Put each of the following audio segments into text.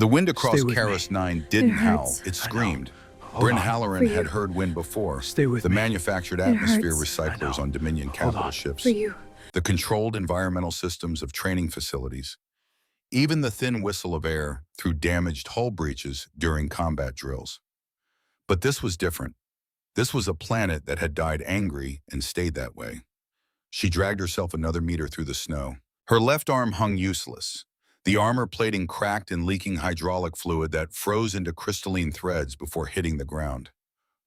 The wind Stay across with me. Karis 9 didn't howl, hurts. it screamed. Hold Bryn on. Halloran For had you. heard wind before. Stay with the me. manufactured It atmosphere hurts. recyclers know. on Dominion Hold capital on. ships. For you. The controlled environmental systems of training facilities. Even the thin whistle of air through damaged hull breaches during combat drills. But this was different. This was a planet that had died angry and stayed that way. She dragged herself another meter through the snow. Her left arm hung useless, the armor plating cracked and leaking hydraulic fluid that froze into crystalline threads before hitting the ground.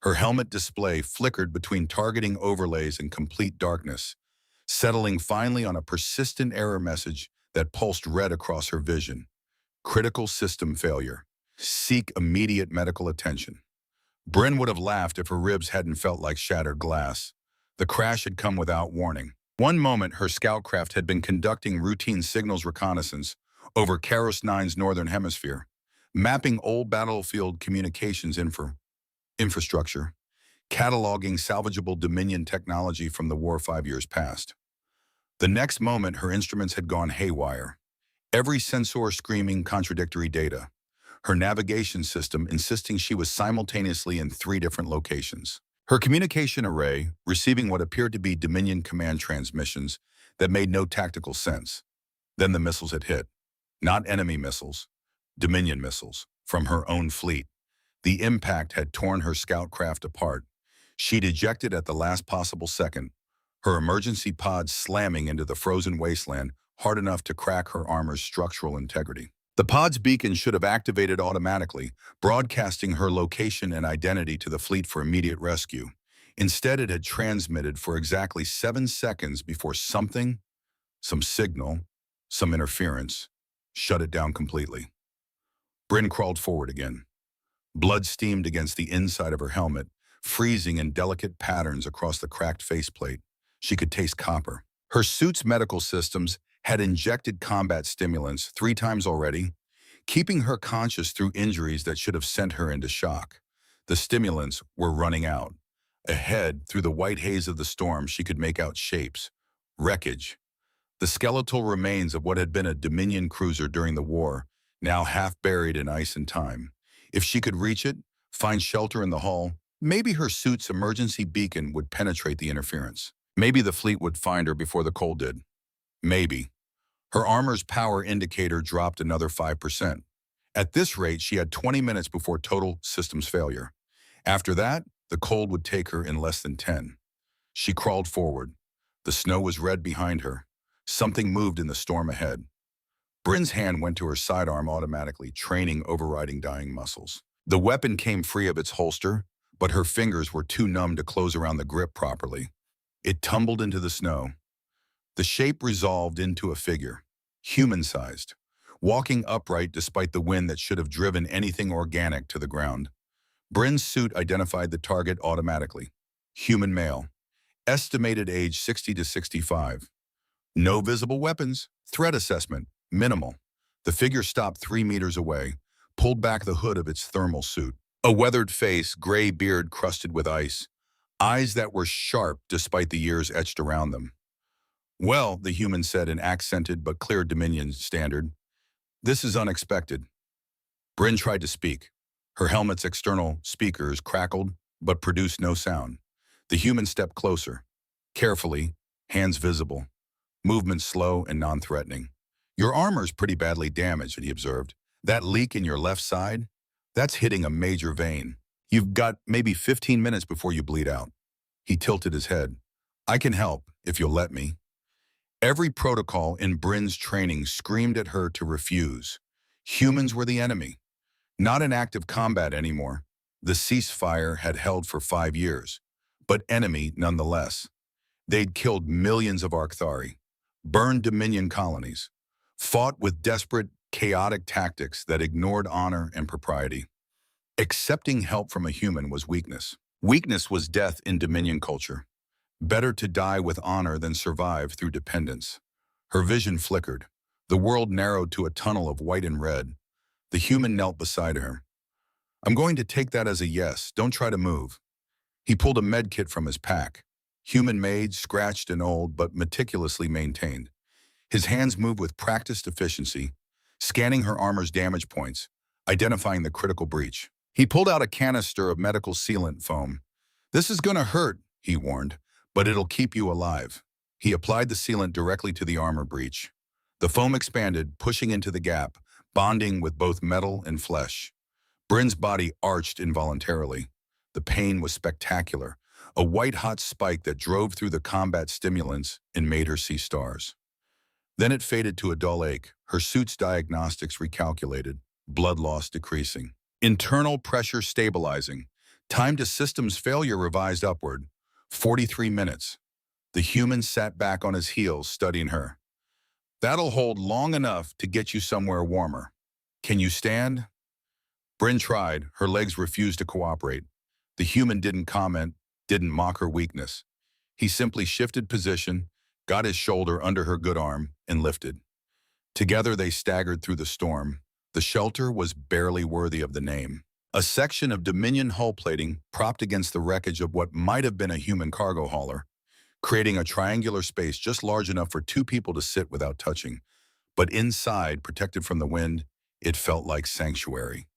Her helmet display flickered between targeting overlays and complete darkness, settling finally on a persistent error message that pulsed red across her vision. Critical system failure. Seek immediate medical attention. Bryn would have laughed if her ribs hadn't felt like shattered glass. The crash had come without warning. One moment, her scout craft had been conducting routine signals reconnaissance over Karos 9's northern hemisphere, mapping old battlefield communications infrastructure, cataloging salvageable Dominion technology from the war 5 years past. The next moment, her instruments had gone haywire, every sensor screaming contradictory data, her navigation system insisting she was simultaneously in 3 different locations. Her communication array receiving what appeared to be Dominion command transmissions that made no tactical sense. Then the missiles had hit. Not enemy missiles, Dominion missiles, from her own fleet. The impact had torn her scout craft apart. She'd ejected at the last possible second, her emergency pod slamming into the frozen wasteland hard enough to crack her armor's structural integrity. The pod's beacon should have activated automatically, broadcasting her location and identity to the fleet for immediate rescue. Instead, it had transmitted for exactly 7 seconds before something, some signal, some interference, shut it down completely. Bryn crawled forward again. Blood steamed against the inside of her helmet, freezing in delicate patterns across the cracked faceplate. She could taste copper. Her suit's medical systems had injected combat stimulants 3 times already, keeping her conscious through injuries that should have sent her into shock. The stimulants were running out. Ahead, through the white haze of the storm, she could make out shapes, wreckage, the skeletal remains of what had been a Dominion cruiser during the war, now half buried in ice and time. If she could reach it, find shelter in the hull, maybe her suit's emergency beacon would penetrate the interference. Maybe the fleet would find her before the cold did. Maybe. Her armor's power indicator dropped another 5%. At this rate, she had 20 minutes before total systems failure. After that, the cold would take her in less than 10. She crawled forward. The snow was red behind her. Something moved in the storm ahead. Bryn's hand went to her sidearm automatically, training overriding dying muscles. The weapon came free of its holster, but her fingers were too numb to close around the grip properly. It tumbled into the snow. The shape resolved into a figure, human-sized, walking upright despite the wind that should have driven anything organic to the ground. Bryn's suit identified the target automatically. Human male. Estimated age 60 to 65. No visible weapons. Threat assessment. Minimal. The figure stopped 3 meters away, pulled back the hood of its thermal suit. A weathered face, gray beard crusted with ice. Eyes that were sharp despite the years etched around them. "Well," the human said in accented but clear Dominion standard, "this is unexpected." Bryn tried to speak. Her helmet's external speakers crackled but produced no sound. The human stepped closer. Carefully, hands visible. Movement slow and non-threatening. "Your armor's pretty badly damaged," he observed. "That leak in your left side? That's hitting a major vein. You've got maybe 15 minutes before you bleed out." He tilted his head. "I can help, if you'll let me." Every protocol in Bryn's training screamed at her to refuse. Humans were the enemy. Not in active combat anymore. The ceasefire had held for 5 years, but enemy nonetheless. They'd killed millions of Arcthari, burned Dominion colonies, fought with desperate, chaotic tactics that ignored honor and propriety. Accepting help from a human was weakness. Weakness was death in Dominion culture. Better to die with honor than survive through dependence. Her vision flickered. The world narrowed to a tunnel of white and red. The human knelt beside her. "I'm going to take that as a yes. Don't try to move." He pulled a med kit from his pack. Human-made, scratched and old, but meticulously maintained. His hands moved with practiced efficiency, scanning her armor's damage points, identifying the critical breach. He pulled out a canister of medical sealant foam. "This is gonna hurt," he warned, "but it'll keep you alive." He applied the sealant directly to the armor breach. The foam expanded, pushing into the gap, bonding with both metal and flesh. Bryn's body arched involuntarily. The pain was spectacular, a white-hot spike that drove through the combat stimulants and made her see stars. Then it faded to a dull ache, her suit's diagnostics recalculated, blood loss decreasing. Internal pressure stabilizing. Time to systems failure revised upward. 43 minutes. The human sat back on his heels, studying her. "That'll hold long enough to get you somewhere warmer. Can you stand?" Bryn tried. Her legs refused to cooperate. The human didn't comment, didn't mock her weakness. He simply shifted position, got his shoulder under her good arm, and lifted. Together they staggered through the storm. The shelter was barely worthy of the name. A section of Dominion hull plating propped against the wreckage of what might have been a human cargo hauler, creating a triangular space just large enough for two people to sit without touching. But inside, protected from the wind, it felt like sanctuary.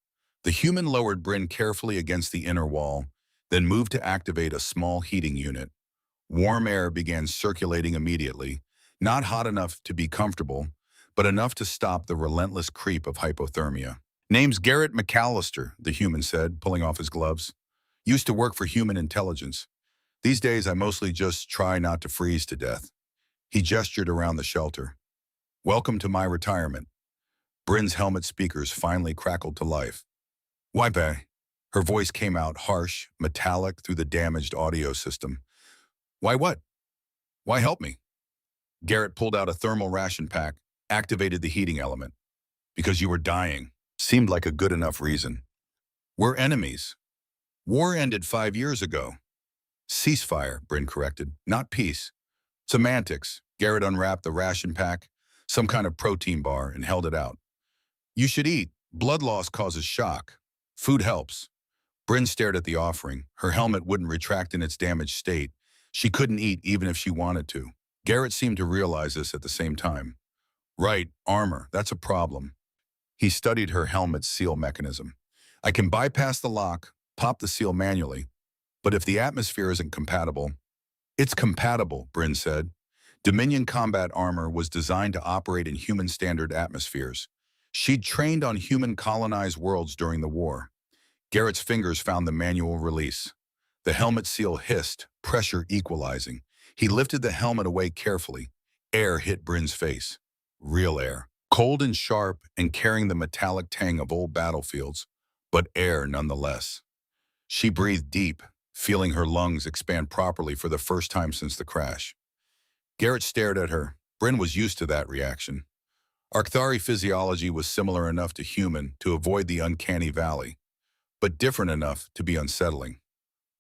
The human lowered Bryn carefully against the inner wall, then moved to activate a small heating unit. Warm air began circulating immediately, not hot enough to be comfortable, but enough to stop the relentless creep of hypothermia. "Name's Garrett McAllister," the human said, pulling off his gloves. "Used to work for human intelligence. These days I mostly just try not to freeze to death." He gestured around the shelter. "Welcome to my retirement." Bryn's helmet speakers finally crackled to life. "Why, Bay?" Her voice came out harsh, metallic through the damaged audio system. "Why what? Why help me?" Garrett pulled out a thermal ration pack, activated the heating element. "Because you were dying." Seemed like a good enough reason. "We're enemies. War ended 5 years ago." "Ceasefire," Bryn corrected, "not peace." "Semantics." Garrett unwrapped the ration pack, some kind of protein bar, and held it out. "You should eat. Blood loss causes shock. Food helps." Bryn stared at the offering. Her helmet wouldn't retract in its damaged state. She couldn't eat even if she wanted to. Garrett seemed to realize this at the same time. "Right, armor, that's a problem." He studied her helmet's seal mechanism. "I can bypass the lock, pop the seal manually, but if the atmosphere isn't compatible—" "It's compatible," Bryn said. Dominion combat armor was designed to operate in human-standard atmospheres. She'd trained on human-colonized worlds during the war. Garrett's fingers found the manual release. The helmet seal hissed, pressure equalizing. He lifted the helmet away carefully. Air hit Bryn's face. Real air. Cold and sharp and carrying the metallic tang of old battlefields, but air nonetheless. She breathed deep, feeling her lungs expand properly for the first time since the crash. Garrett stared at her. Bryn was used to that reaction. Arcthari physiology was similar enough to human to avoid the uncanny valley, but different enough to be unsettling.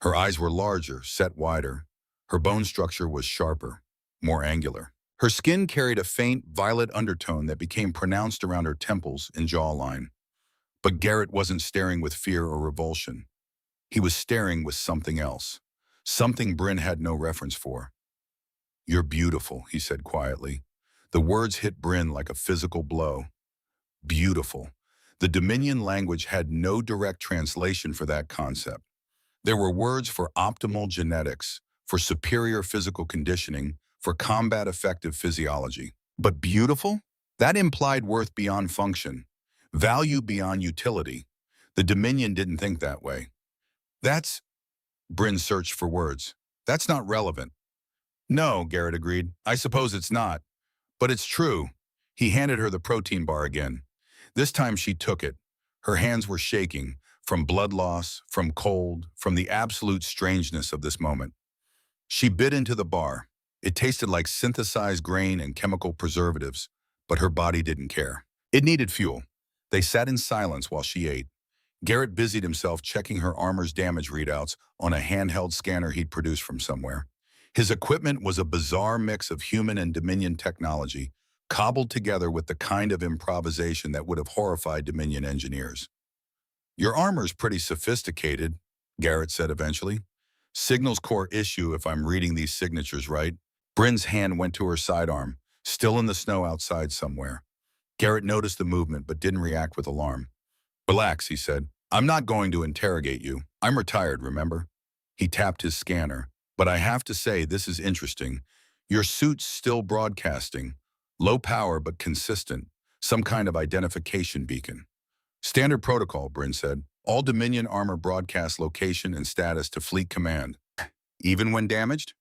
Her eyes were larger, set wider. Her bone structure was sharper, more angular. Her skin carried a faint violet undertone that became pronounced around her temples and jawline. But Garrett wasn't staring with fear or revulsion. He was staring with something else, something Bryn had no reference for. "You're beautiful," he said quietly. The words hit Bryn like a physical blow. Beautiful. The Dominion language had no direct translation for that concept. There were words for optimal genetics, for superior physical conditioning, for combat-effective physiology. But beautiful? That implied worth beyond function, value beyond utility. The Dominion didn't think that way. "That's—" Bryn searched for words. "That's not relevant." "No," Garrett agreed. "I suppose it's not. But it's true." He handed her the protein bar again. This time she took it. Her hands were shaking, from blood loss, from cold, from the absolute strangeness of this moment. She bit into the bar. It tasted like synthesized grain and chemical preservatives, but her body didn't care. It needed fuel. They sat in silence while she ate. Garrett busied himself checking her armor's damage readouts on a handheld scanner he'd produced from somewhere. His equipment was a bizarre mix of human and Dominion technology, cobbled together with the kind of improvisation that would have horrified Dominion engineers. "Your armor's pretty sophisticated," Garrett said eventually. "Signals core issue if I'm reading these signatures right." Bryn's hand went to her sidearm, still in the snow outside somewhere. Garrett noticed the movement but didn't react with alarm. Relax, he said. I'm not going to interrogate you. I'm retired, remember? He tapped his scanner. But I have to say, this is interesting. Your suit's still broadcasting. Low power, but consistent. Some kind of identification beacon. Standard protocol, Bryn said. All Dominion armor broadcast location and status to Fleet Command. Even when damaged?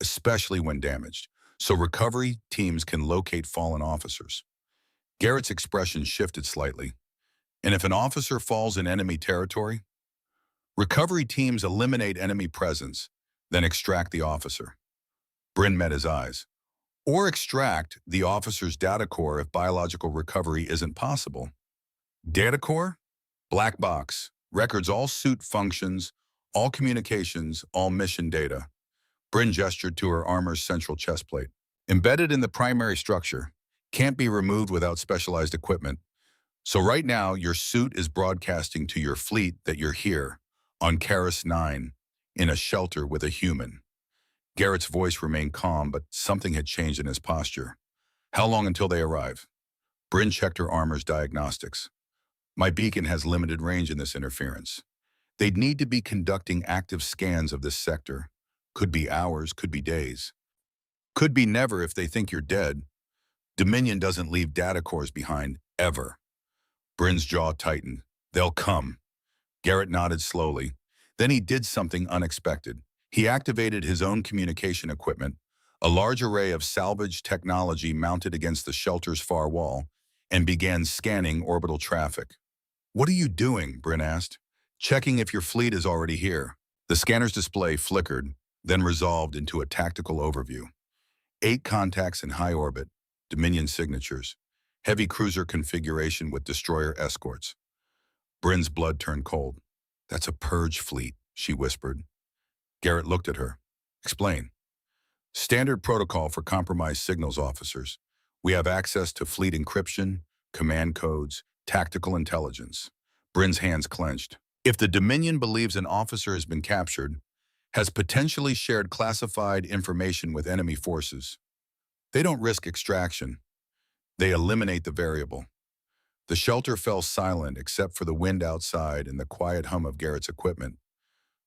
Especially when damaged. So recovery teams can locate fallen officers. Garrett's expression shifted slightly. And if an officer falls in enemy territory? Recovery teams eliminate enemy presence, then extract the officer. Bryn met his eyes. Or extract the officer's data core if biological recovery isn't possible. Data core? Black box. Records all suit functions, all communications, all mission data. Bryn gestured to her armor's central chest plate. Embedded in the primary structure. Can't be removed without specialized equipment. So right now, your suit is broadcasting to your fleet that you're here, on Karis 9, in a shelter with a human. Garrett's voice remained calm, but something had changed in his posture. How long until they arrive? Bryn checked her armor's diagnostics. My beacon has limited range in this interference. They'd need to be conducting active scans of this sector. Could be hours, could be days. Could be never if they think you're dead. Dominion doesn't leave data cores behind, ever. Bryn's jaw tightened. They'll come. Garrett nodded slowly. Then he did something unexpected. He activated his own communication equipment, a large array of salvage technology mounted against the shelter's far wall, and began scanning orbital traffic. What are you doing? Bryn asked. Checking if your fleet is already here. The scanner's display flickered, then resolved into a tactical overview. 8 contacts in high orbit, Dominion signatures, heavy cruiser configuration with destroyer escorts. Bryn's blood turned cold. That's a purge fleet, she whispered. Garrett looked at her. Explain. Standard protocol for compromised signals officers. We have access to fleet encryption, command codes, tactical intelligence. Bryn's hands clenched. If the Dominion believes an officer has been captured, has potentially shared classified information with enemy forces, they don't risk extraction. They eliminate the variable. The shelter fell silent except for the wind outside and the quiet hum of Garrett's equipment.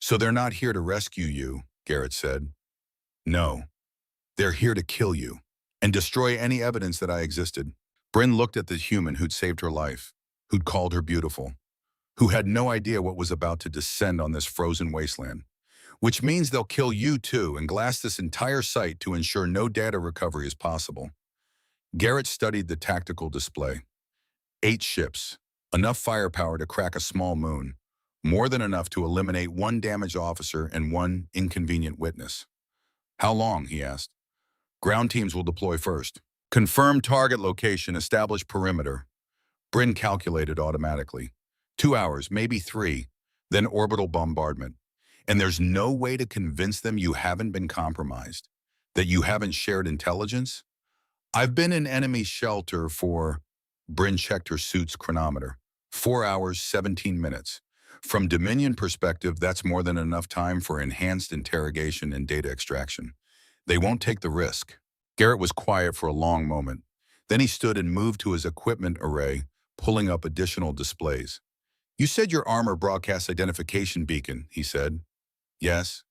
So they're not here to rescue you, Garrett said. No, they're here to kill you and destroy any evidence that I existed. Bryn looked at the human who'd saved her life, who'd called her beautiful, who had no idea what was about to descend on this frozen wasteland. Which means they'll kill you too and glass this entire site to ensure no data recovery is possible. Garrett studied the tactical display. 8 ships, enough firepower to crack a small moon, more than enough to eliminate 1 damaged officer and 1 inconvenient witness. How long? He asked. Ground teams will deploy first. Confirm target location, establish perimeter. Bryn calculated automatically. 2 hours, maybe 3, then orbital bombardment. And there's no way to convince them you haven't been compromised, that you haven't shared intelligence? I've been in enemy shelter for, Bryn checked her suit's chronometer, 4 hours, 17 minutes. From Dominion perspective, that's more than enough time for enhanced interrogation and data extraction. They won't take the risk. Garrett was quiet for a long moment. Then he stood and moved to his equipment array, pulling up additional displays. You said your armor broadcasts identification beacon, he said. Yes.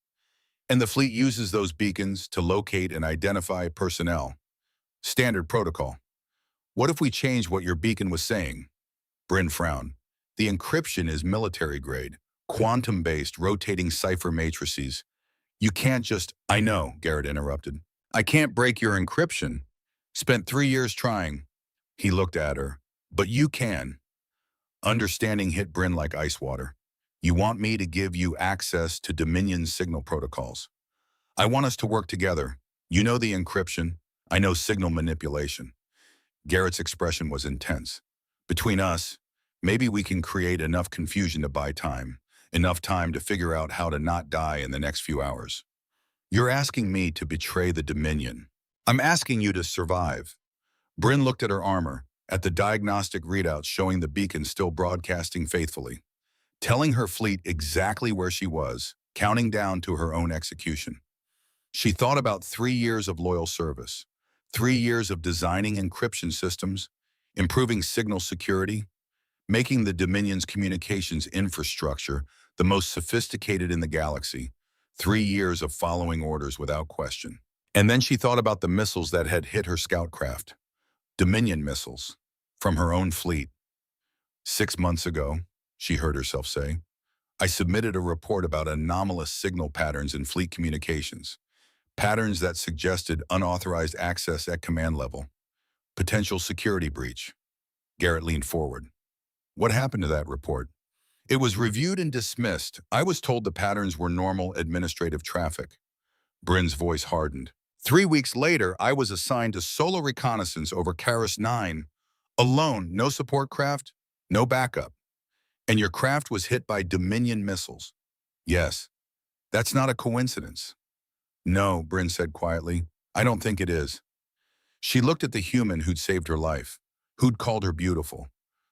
And the fleet uses those beacons to locate and identify personnel. Standard protocol. What if we change what your beacon was saying? Bryn frowned. The encryption is military grade, quantum-based rotating cipher matrices. You can't just... I know, Garrett interrupted. I can't break your encryption. Spent 3 years trying. He looked at her. But you can. Understanding hit Bryn like ice water. You want me to give you access to Dominion's signal protocols. I want us to work together. You know the encryption. I know signal manipulation. Garrett's expression was intense. Between us, maybe we can create enough confusion to buy time. Enough time to figure out how to not die in the next few hours. You're asking me to betray the Dominion. I'm asking you to survive. Bryn looked at her armor, at the diagnostic readouts showing the beacon still broadcasting faithfully. Telling her fleet exactly where she was, counting down to her own execution. She thought about 3 years of loyal service, 3 years of designing encryption systems, improving signal security, making the Dominion's communications infrastructure the most sophisticated in the galaxy. 3 years of following orders without question. And then she thought about the missiles that had hit her scout craft. Dominion missiles from her own fleet. 6 months ago, she heard herself say, I submitted a report about anomalous signal patterns in fleet communications, patterns that suggested unauthorized access at command level, potential security breach. Garrett leaned forward. What happened to that report? It was reviewed and dismissed. I was told the patterns were normal administrative traffic. Bryn's voice hardened. 3 weeks later, I was assigned to solo reconnaissance over Karis 9. Alone, no support craft, no backup. And your craft was hit by Dominion missiles. Yes, that's not a coincidence. No, Bryn said quietly. I don't think it is. She looked at the human who'd saved her life, who'd called her beautiful,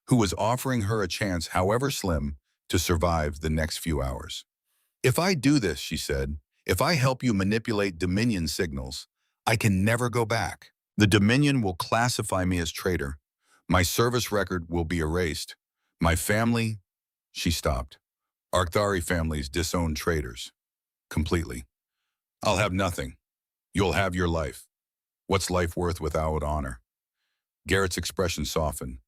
who was offering her a chance, however slim, to survive the next few hours. If I do this, she said, if I help you manipulate Dominion signals, I can never go back. The Dominion will classify me as traitor. My service record will be erased. My family, she stopped. Arcthari families disown traitors. Completely. I'll have nothing. You'll have your life. What's life worth without honor? Garrett's expression softened.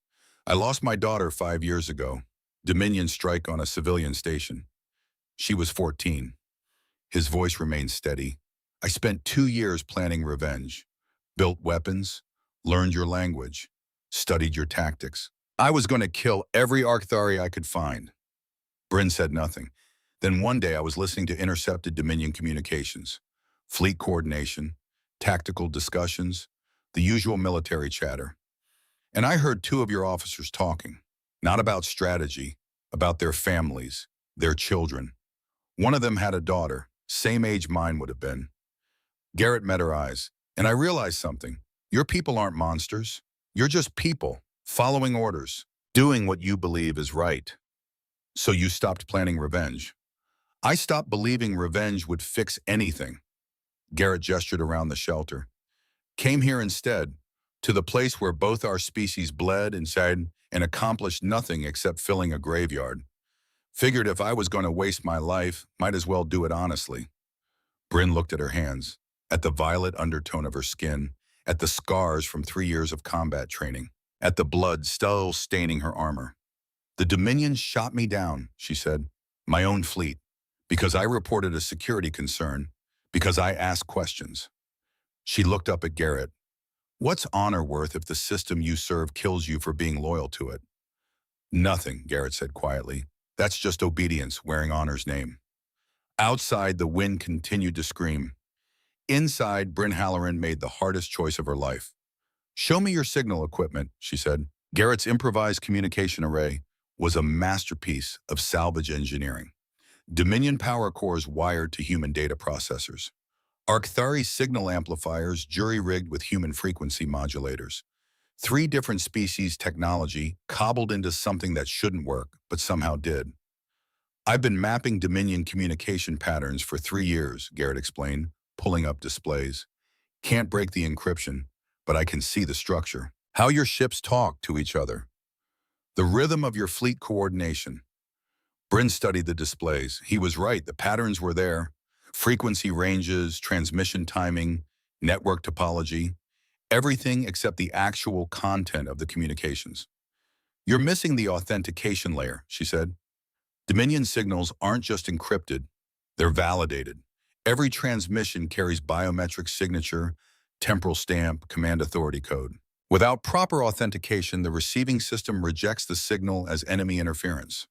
I lost my daughter 5 years ago. Dominion strike on a civilian station. She was 14. His voice remained steady. I spent 2 years planning revenge. Built weapons, learned your language, studied your tactics. I was going to kill every Arcthari I could find. Bryn said nothing. Then one day I was listening to intercepted Dominion communications, fleet coordination, tactical discussions, the usual military chatter. And I heard 2 of your officers talking, not about strategy, about their families, their children. One of them had a daughter, same age mine would have been. Garrett met her eyes, and I realized something. Your people aren't monsters. You're just people, following orders, doing what you believe is right. So you stopped planning revenge. I stopped believing revenge would fix anything. Garrett gestured around the shelter. Came here instead, to the place where both our species bled inside and accomplished nothing except filling a graveyard. Figured if I was going to waste my life, might as well do it honestly. Bryn looked at her hands, at the violet undertone of her skin, at the scars from 3 years of combat training, at the blood still staining her armor. The Dominion shot me down, she said, my own fleet, because I reported a security concern, because I asked questions. She looked up at Garrett. What's honor worth if the system you serve kills you for being loyal to it? Nothing, Garrett said quietly. That's just obedience wearing honor's name. Outside, the wind continued to scream. Inside, Bryn Halloran made the hardest choice of her life. Show me your signal equipment, she said. Garrett's improvised communication array was a masterpiece of salvage engineering. Dominion power cores wired to human data processors. Arcthari signal amplifiers jury-rigged with human frequency modulators. 3 different species technology cobbled into something that shouldn't work, but somehow did. I've been mapping Dominion communication patterns for 3 years, Garrett explained, pulling up displays. Can't break the encryption, but I can see the structure. How your ships talk to each other. The rhythm of your fleet coordination. Bryn studied the displays. He was right, the patterns were there. Frequency ranges, transmission timing, network topology, everything except the actual content of the communications. You're missing the authentication layer, she said. Dominion signals aren't just encrypted, they're validated. Every transmission carries biometric signature, temporal stamp, command authority code. Without proper authentication, the receiving system rejects the signal as enemy interference.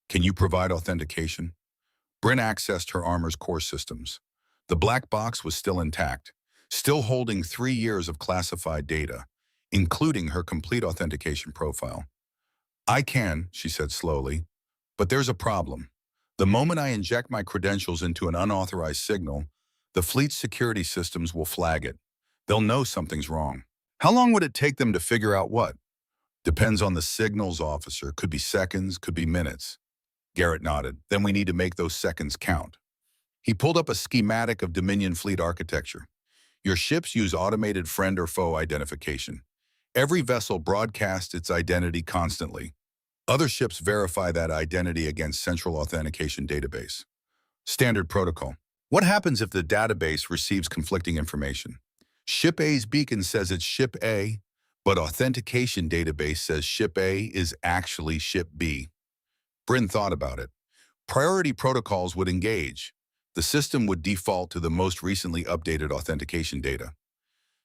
Can you provide authentication? Bryn accessed her armor's core systems. The black box was still intact, still holding 3 years of classified data, including her complete authentication profile. I can, she said slowly, but there's a problem. The moment I inject my credentials into an unauthorized signal, the fleet's security systems will flag it. They'll know something's wrong. How long would it take them to figure out what? Depends on the signals officer. Could be seconds, could be minutes. Garrett nodded. Then we need to make those seconds count. He pulled up a schematic of Dominion fleet architecture. Your ships use automated friend or foe identification. Every vessel broadcasts its identity constantly. Other ships verify that identity against central authentication database. Standard protocol. What happens if the database receives conflicting information? Ship A's beacon says it's Ship A, but authentication database says Ship A is actually Ship B. Bryn thought about it. Priority protocols would engage. The system would default to the most recently updated authentication data.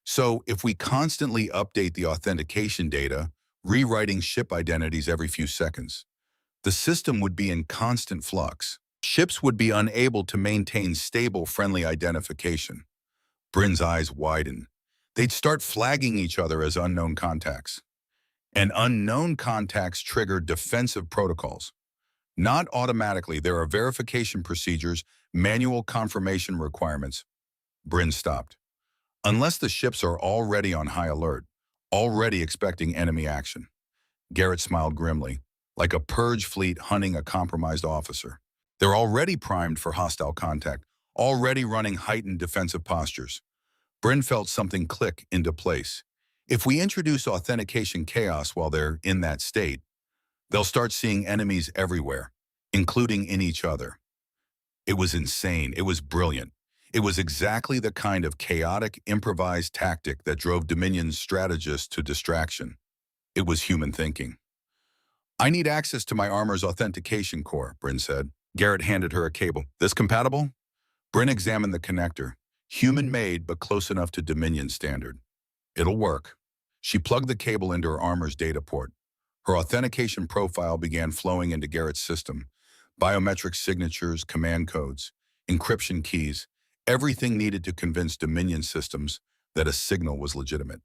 So if we constantly update the authentication data, rewriting ship identities every few seconds, the system would be in constant flux. Ships would be unable to maintain stable, friendly identification. Bryn's eyes widen. They'd start flagging each other as unknown contacts. And unknown contacts trigger defensive protocols. Not automatically, there are verification procedures, manual confirmation requirements. Bryn stopped. Unless the ships are already on high alert, already expecting enemy action. Garrett smiled grimly, like a purge fleet hunting a compromised officer. They're already primed for hostile contact, already running heightened defensive postures. Bryn felt something click into place. If we introduce authentication chaos while they're in that state, they'll start seeing enemies everywhere, including in each other. It was insane. It was brilliant. It was exactly the kind of chaotic, improvised tactic that drove Dominion's strategists to distraction. It was human thinking. I need access to my armor's authentication core, Bryn said. Garrett handed her a cable. This compatible? Bryn examined the connector. Human-made, but close enough to Dominion standard. It'll work. She plugged the cable into her armor's data port. Her authentication profile began flowing into Garrett's system. Biometric signatures, command codes, encryption keys, everything needed to convince Dominion systems that a signal was legitimate.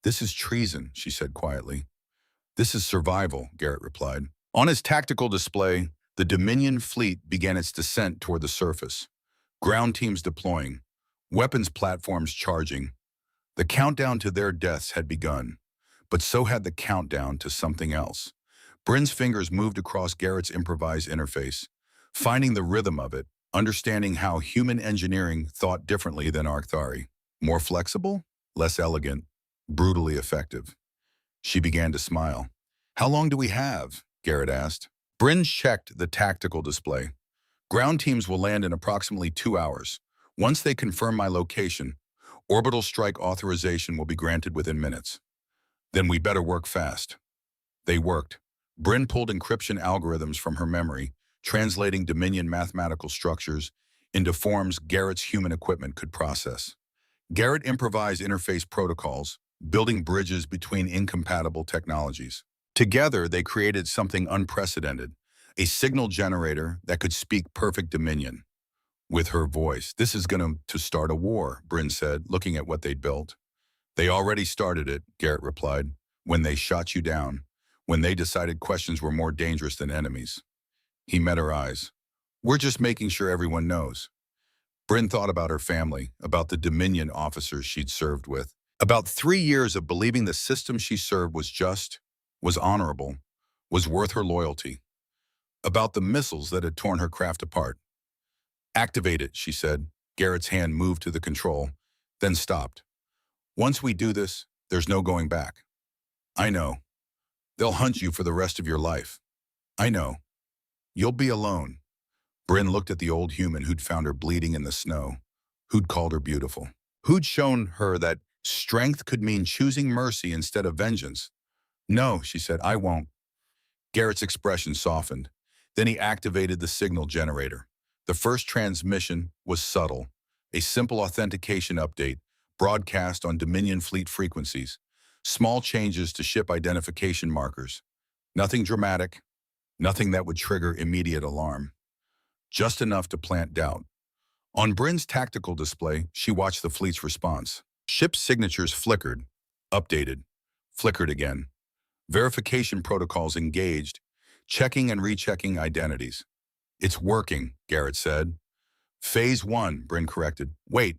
This is treason, she said quietly. This is survival, Garrett replied. On his tactical display, the Dominion fleet began its descent toward the surface. Ground teams deploying, weapons platforms charging. The countdown to their deaths had begun, but so had the countdown to something else. Bryn's fingers moved across Garrett's improvised interface, finding the rhythm of it, understanding how human engineering thought differently than Arcthari. More flexible, less elegant, brutally effective. She began to smile. How long do we have? Garrett asked. Bryn checked the tactical display. Ground teams will land in approximately 2 hours. Once they confirm my location, orbital strike authorization will be granted within minutes. Then we better work fast. They worked. Bryn pulled encryption algorithms from her memory, translating Dominion mathematical structures into forms Garrett's human equipment could process. Garrett improvised interface protocols, building bridges between incompatible technologies. Together, they created something unprecedented, a signal generator that could speak perfect Dominion. With her voice, this is going to start a war, Bryn said, looking at what they'd built. They already started it, Garrett replied, when they shot you down, when they decided questions were more dangerous than enemies. He met her eyes. We're just making sure everyone knows. Bryn thought about her family, about the Dominion officers she'd served with, about 3 years of believing the system she served was just, was honorable, was worth her loyalty, about the missiles that had torn her craft apart. Activate it, she said. Garrett's hand moved to the control, then stopped. Once we do this, there's no going back. I know. They'll hunt you for the rest of your life. I know. You'll be alone. Bryn looked at the old human who'd found her bleeding in the snow, who'd called her beautiful, who'd shown her that strength could mean choosing mercy instead of vengeance. No, she said, I won't. Garrett's expression softened. Then he activated the signal generator. The first transmission was subtle, a simple authentication update, broadcast on Dominion fleet frequencies, small changes to ship identification markers. Nothing dramatic, nothing that would trigger immediate alarm. Just enough to plant doubt. On Bryn's tactical display, she watched the fleet's response. Ship signatures flickered, updated, flickered again. Verification protocols engaged, checking and rechecking identities. It's working, Garrett said. Phase 1, Bryn corrected. Wait.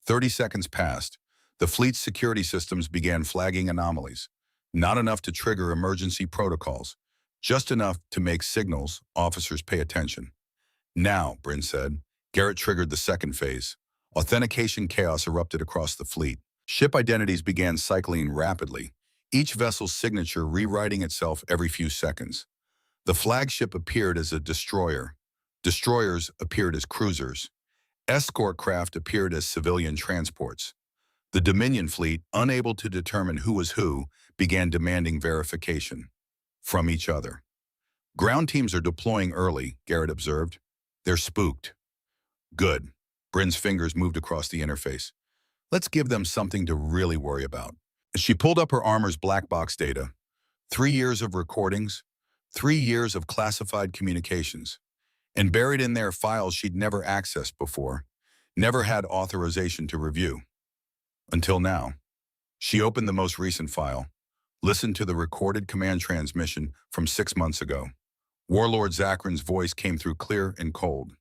30 seconds passed. The fleet's security systems began flagging anomalies. Not enough to trigger emergency protocols, just enough to make signals officers pay attention. Now, Bryn said. Garrett triggered the second phase. Authentication chaos erupted across the fleet. Ship identities began cycling rapidly, each vessel's signature rewriting itself every few seconds. The flagship appeared as a destroyer. Destroyers appeared as cruisers. Escort craft appeared as civilian transports. The Dominion fleet, unable to determine who was who, began demanding verification from each other. Ground teams are deploying early, Garrett observed. They're spooked. Good. Bryn's fingers moved across the interface. Let's give them something to really worry about. She pulled up her armor's black box data. 3 years of recordings, 3 years of classified communications, and buried in there files she'd never accessed before, never had authorization to review. Until now. She opened the most recent file, listened to the recorded command transmission from 6 months ago. Warlord Zakran's voice came through clear and cold.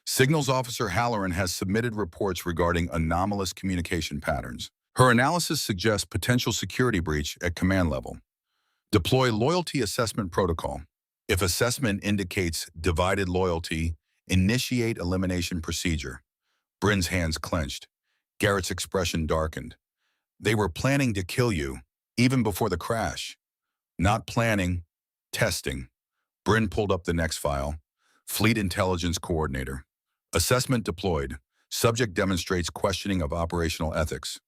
Signals Officer Halloran has submitted reports regarding anomalous communication patterns. Her analysis suggests potential security breach at command level. Deploy Loyalty Assessment Protocol. If assessment indicates divided loyalty, initiate elimination procedure. Bryn's hands clenched. Garrett's expression darkened. They were planning to kill you, even before the crash. Not planning, testing. Bryn pulled up the next file. Fleet Intelligence Coordinator. Assessment deployed. Subject demonstrates questioning of operational ethics.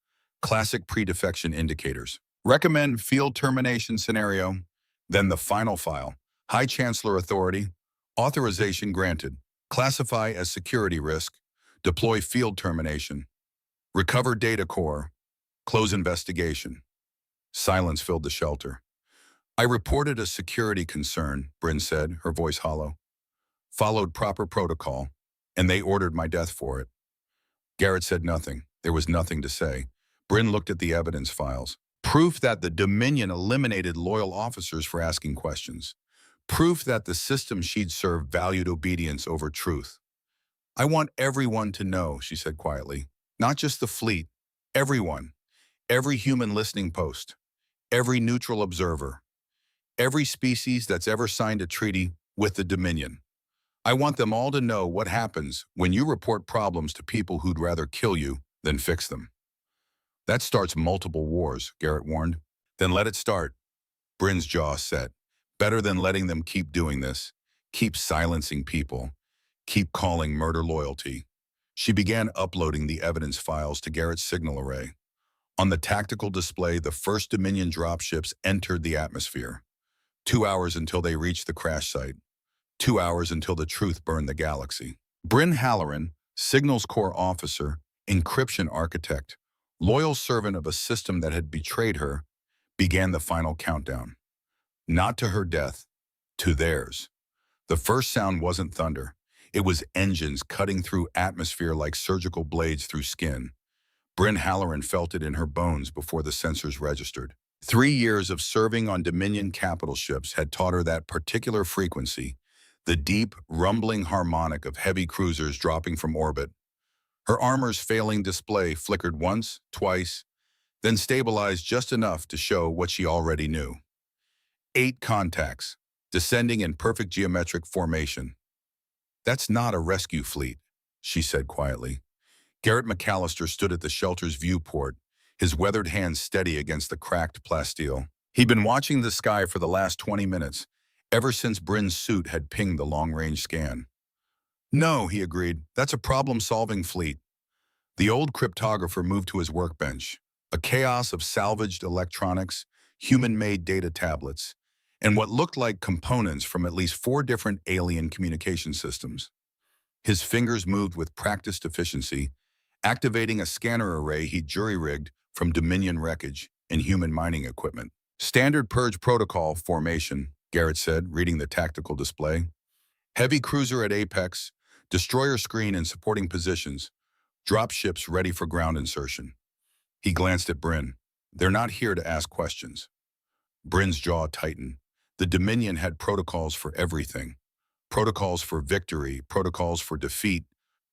Classic pre-defection indicators. Recommend field termination scenario. Then the final file. High Chancellor Authority. Authorization granted. Classify as security risk. Deploy field termination. Recover data core. Close investigation. Silence filled the shelter. I reported a security concern, Bryn said, her voice hollow. Followed proper protocol, and they ordered my death for it. Garrett said nothing. There was nothing to say. Bryn looked at the evidence files. Proof that the Dominion eliminated loyal officers for asking questions. Proof that the system she'd served valued obedience over truth. I want everyone to know, she said quietly. Not just the fleet. Everyone. Every human listening post. Every neutral observer. Every species that's ever signed a treaty with the Dominion. I want them all to know what happens when you report problems to people who'd rather kill you than fix them. That starts multiple wars, Garrett warned. Then let it start. Bryn's jaw set. Better than letting them keep doing this. Keep silencing people. Keep calling murder loyalty. She began uploading the evidence files to Garrett's signal array. On the tactical display, the first Dominion dropships entered the atmosphere. 2 hours until they reached the crash site. 2 hours until the truth burned the galaxy. Bryn Halloran, Signals Corps officer, encryption architect, loyal servant of a system that had betrayed her, began the final countdown. Not to her death, to theirs. The first sound wasn't thunder. It was engines cutting through atmosphere like surgical blades through skin. Bryn Halloran felt it in her bones before the sensors registered. 3 years of serving on Dominion capital ships had taught her that particular frequency, the deep, rumbling harmonic of heavy cruisers dropping from orbit. Her armor's failing display flickered once, twice, then stabilized just enough to show what she already knew. 8 contacts, descending in perfect geometric formation. That's not a rescue fleet, she said quietly. Garrett McAllister stood at the shelter's viewport, his weathered hands steady against the cracked plasteel. He'd been watching the sky for the last 20 minutes, ever since Bryn's suit had pinged the long-range scan. No, he agreed, that's a problem-solving fleet. The old cryptographer moved to his workbench, a chaos of salvaged electronics, human-made data tablets, and what looked like components from at least 4 different alien communication systems. His fingers moved with practiced efficiency, activating a scanner array he'd jury-rigged from Dominion wreckage and human mining equipment. Standard purge protocol formation, Garrett said, reading the tactical display. Heavy cruiser at apex, destroyer screen in supporting positions, dropships ready for ground insertion. He glanced at Bryn. They're not here to ask questions. Bryn's jaw tightened. The Dominion had protocols for everything. Protocols for victory, protocols for defeat,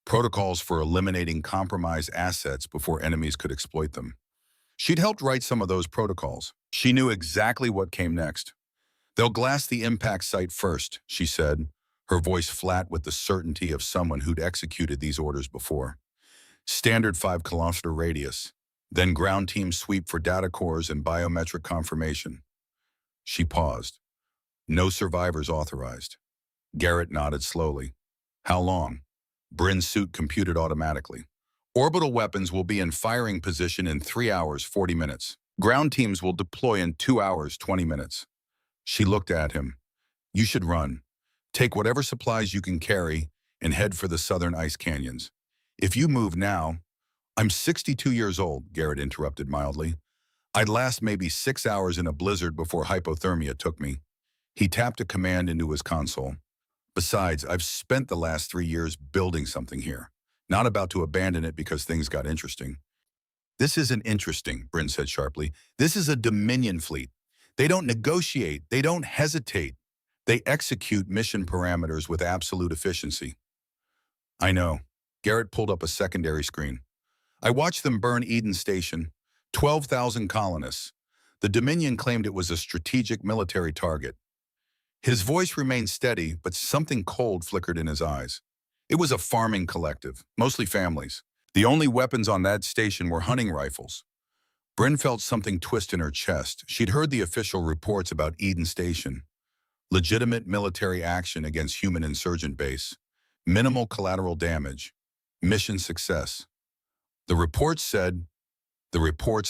protocols for eliminating compromised assets before enemies could exploit them. She'd helped write some of those protocols. She knew exactly what came next. They'll glass the impact site first, she said, her voice flat with the certainty of someone who'd executed these orders before. Standard 5-kilometer radius, then ground team sweep for data cores and biometric confirmation. She paused. No survivors authorized. Garrett nodded slowly. How long? Bryn's suit computed automatically. Orbital weapons will be in firing position in 3 hours, 40 minutes. Ground teams will deploy in 2 hours, 20 minutes. She looked at him. You should run. Take whatever supplies you can carry and head for the southern ice canyons. If you move now, I'm 62 years old, Garrett interrupted mildly. I'd last maybe 6 hours in a blizzard before hypothermia took me. He tapped a command into his console. Besides, I've spent the last 3 years building something here. Not about to abandon it because things got interesting. This isn't interesting, Bryn said sharply. This is a Dominion fleet. They don't negotiate. They don't hesitate. They execute mission parameters with absolute efficiency. I know. Garrett pulled up a secondary screen. I watched them burn Eden Station. 12,000 colonists. The Dominion claimed it was a strategic military target. His voice remained steady, but something cold flickered in his eyes. It was a farming collective, mostly families. The only weapons on that station were hunting rifles. Bryn felt something twist in her chest. She'd heard the official reports about Eden Station. Legitimate military action against human insurgent base. Minimal collateral damage. Mission success. The reports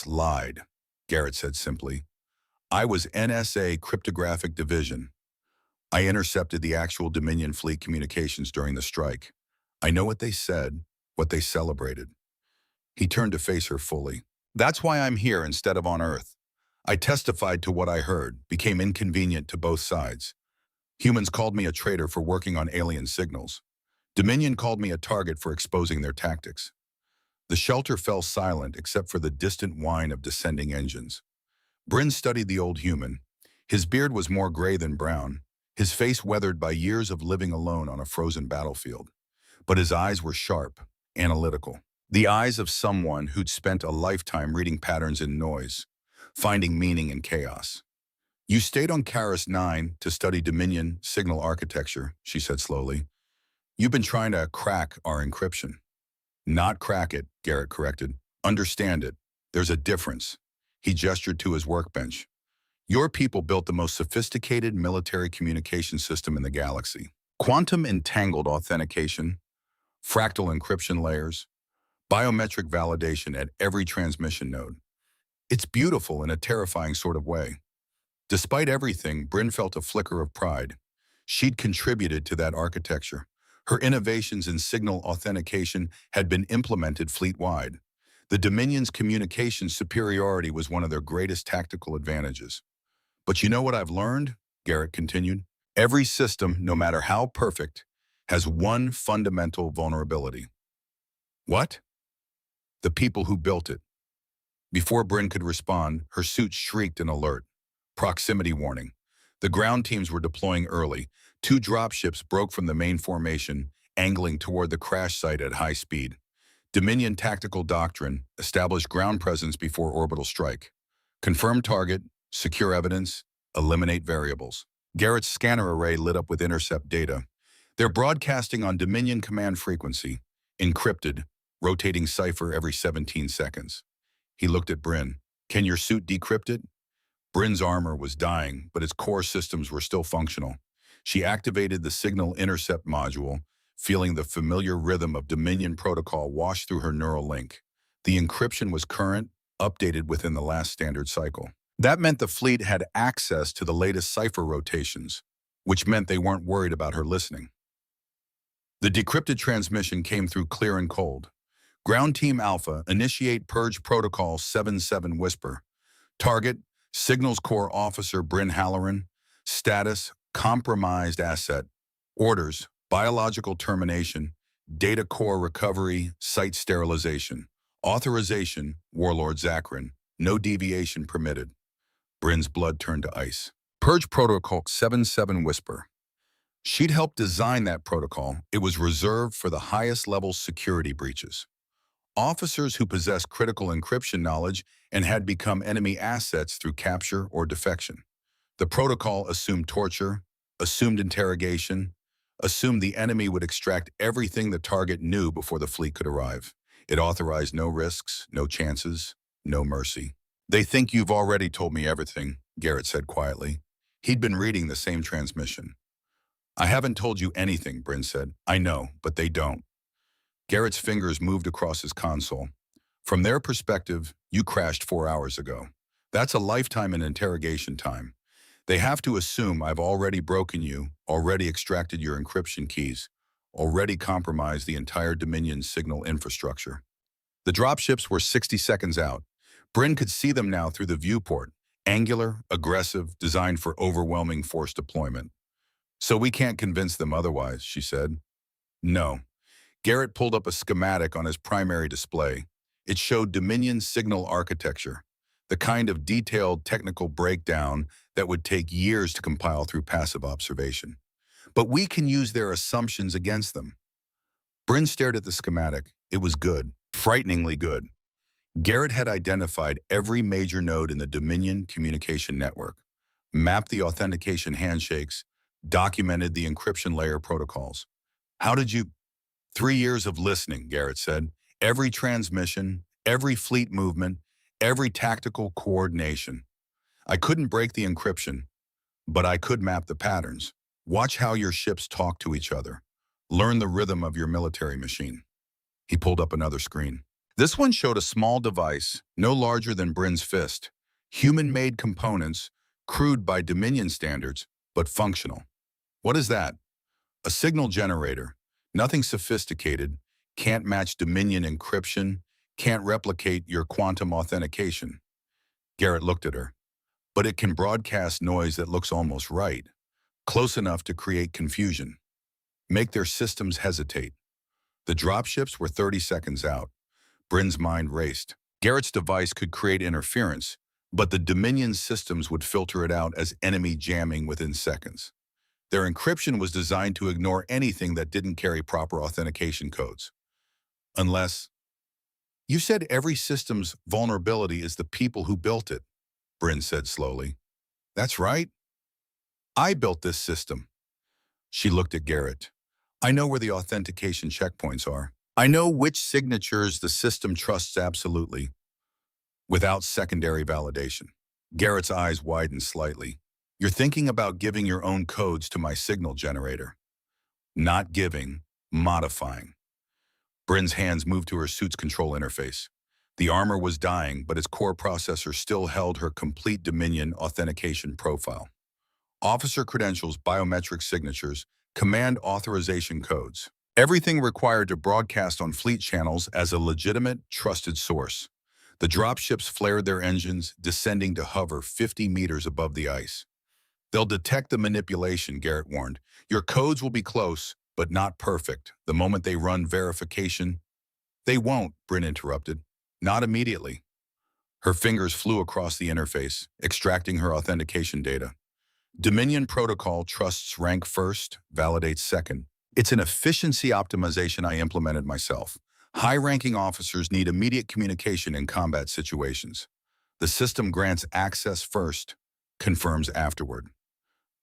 lied, Garrett said simply. I was NSA Cryptographic Division. I intercepted the actual Dominion fleet communications during the strike. I know what they said, what they celebrated. He turned to face her fully. That's why I'm here instead of on Earth. I testified to what I heard, became inconvenient to both sides. Humans called me a traitor for working on alien signals. Dominion called me a target for exposing their tactics. The shelter fell silent except for the distant whine of descending engines. Bryn studied the old human. His beard was more gray than brown, his face weathered by years of living alone on a frozen battlefield. But his eyes were sharp, analytical. The eyes of someone who'd spent a lifetime reading patterns in noise, finding meaning in chaos. You stayed on Karis 9 to study Dominion signal architecture, she said slowly. You've been trying to crack our encryption. Not crack it, Garrett corrected. Understand it. There's a difference. He gestured to his workbench. Your people built the most sophisticated military communication system in the galaxy. Quantum entangled authentication, fractal encryption layers, biometric validation at every transmission node. It's beautiful in a terrifying sort of way. Despite everything, Bryn felt a flicker of pride. She'd contributed to that architecture. Her innovations in signal authentication had been implemented fleet-wide. The Dominion's communication superiority was one of their greatest tactical advantages. But you know what I've learned? Garrett continued. Every system, no matter how perfect, has one fundamental vulnerability. What? The people who built it. Before Bryn could respond, her suit shrieked an alert. Proximity warning. The ground teams were deploying early. 2 dropships broke from the main formation, angling toward the crash site at high speed. Dominion tactical doctrine established ground presence before orbital strike. Confirm target, secure evidence, eliminate variables. Garrett's scanner array lit up with intercept data. They're broadcasting on Dominion command frequency, encrypted, rotating cipher every 17 seconds. He looked at Bryn. Can your suit decrypt it? Bryn's armor was dying, but its core systems were still functional. She activated the signal intercept module, feeling the familiar rhythm of Dominion protocol wash through her neural link. The encryption was current, updated within the last standard cycle. That meant the fleet had access to the latest cipher rotations, which meant they weren't worried about her listening. The decrypted transmission came through clear and cold. Ground Team Alpha, initiate Purge Protocol 77 Whisper. Target, Signals Corps Officer Bryn Halloran. Status, compromised asset. Orders, biological termination. Data core recovery, site sterilization. Authorization, Warlord Zakrin. No deviation permitted. Bryn's blood turned to ice. Purge Protocol 77 Whisper. She'd helped design that protocol. It was reserved for the highest level security breaches. Officers who possessed critical encryption knowledge and had become enemy assets through capture or defection. The protocol assumed torture, assumed interrogation, assumed the enemy would extract everything the target knew before the fleet could arrive. It authorized no risks, no chances, no mercy. They think you've already told me everything, Garrett said quietly. He'd been reading the same transmission. I haven't told you anything, Bryn said. I know, but they don't. Garrett's fingers moved across his console. From their perspective, you crashed 4 hours ago. That's a lifetime in interrogation time. They have to assume I've already broken you, already extracted your encryption keys, already compromised the entire Dominion signal infrastructure. The dropships were 60 seconds out. Bryn could see them now through the viewport, angular, aggressive, designed for overwhelming force deployment. So we can't convince them otherwise, she said. No. Garrett pulled up a schematic on his primary display. It showed Dominion signal architecture, the kind of detailed technical breakdown that would take years to compile through passive observation. But we can use their assumptions against them. Bryn stared at the schematic. It was good, frighteningly good. Garrett had identified every major node in the Dominion communication network, mapped the authentication handshakes, documented the encryption layer protocols. How did you? 3 years of listening, Garrett said. Every transmission, every fleet movement, every tactical coordination. I couldn't break the encryption, but I could map the patterns. Watch how your ships talk to each other. Learn the rhythm of your military machine. He pulled up another screen. This one showed a small device, no larger than Bryn's fist. Human-made components, crude by Dominion standards, but functional. What is that? A signal generator. Nothing sophisticated, can't match Dominion encryption, can't replicate your quantum authentication. Garrett looked at her. But it can broadcast noise that looks almost right, close enough to create confusion, make their systems hesitate. The dropships were 30 seconds out. Bryn's mind raced. Garrett's device could create interference, but the Dominion systems would filter it out as enemy jamming within seconds. Their encryption was designed to ignore anything that didn't carry proper authentication codes. Unless, you said every system's vulnerability is the people who built it, Bryn said slowly. That's right. I built this system. She looked at Garrett. I know where the authentication checkpoints are. I know which signatures the system trusts absolutely, without secondary validation. Garrett's eyes widened slightly. You're thinking about giving your own codes to my signal generator. Not giving, modifying. Bryn's hands moved to her suit's control interface. The armor was dying, but its core processor still held her complete Dominion authentication profile. Officer credentials, biometric signatures, command authorization codes. Everything required to broadcast on fleet channels as a legitimate, trusted source. The dropships flared their engines, descending to hover 50 meters above the ice. They'll detect the manipulation, Garrett warned. Your codes will be close, but not perfect. The moment they run verification, they won't, Bryn interrupted. Not immediately. Her fingers flew across the interface, extracting her authentication data. Dominion protocol trusts rank first, validates second. It's an efficiency optimization I implemented myself. High-ranking officers need immediate communication in combat situations. The system grants access first, confirms afterward.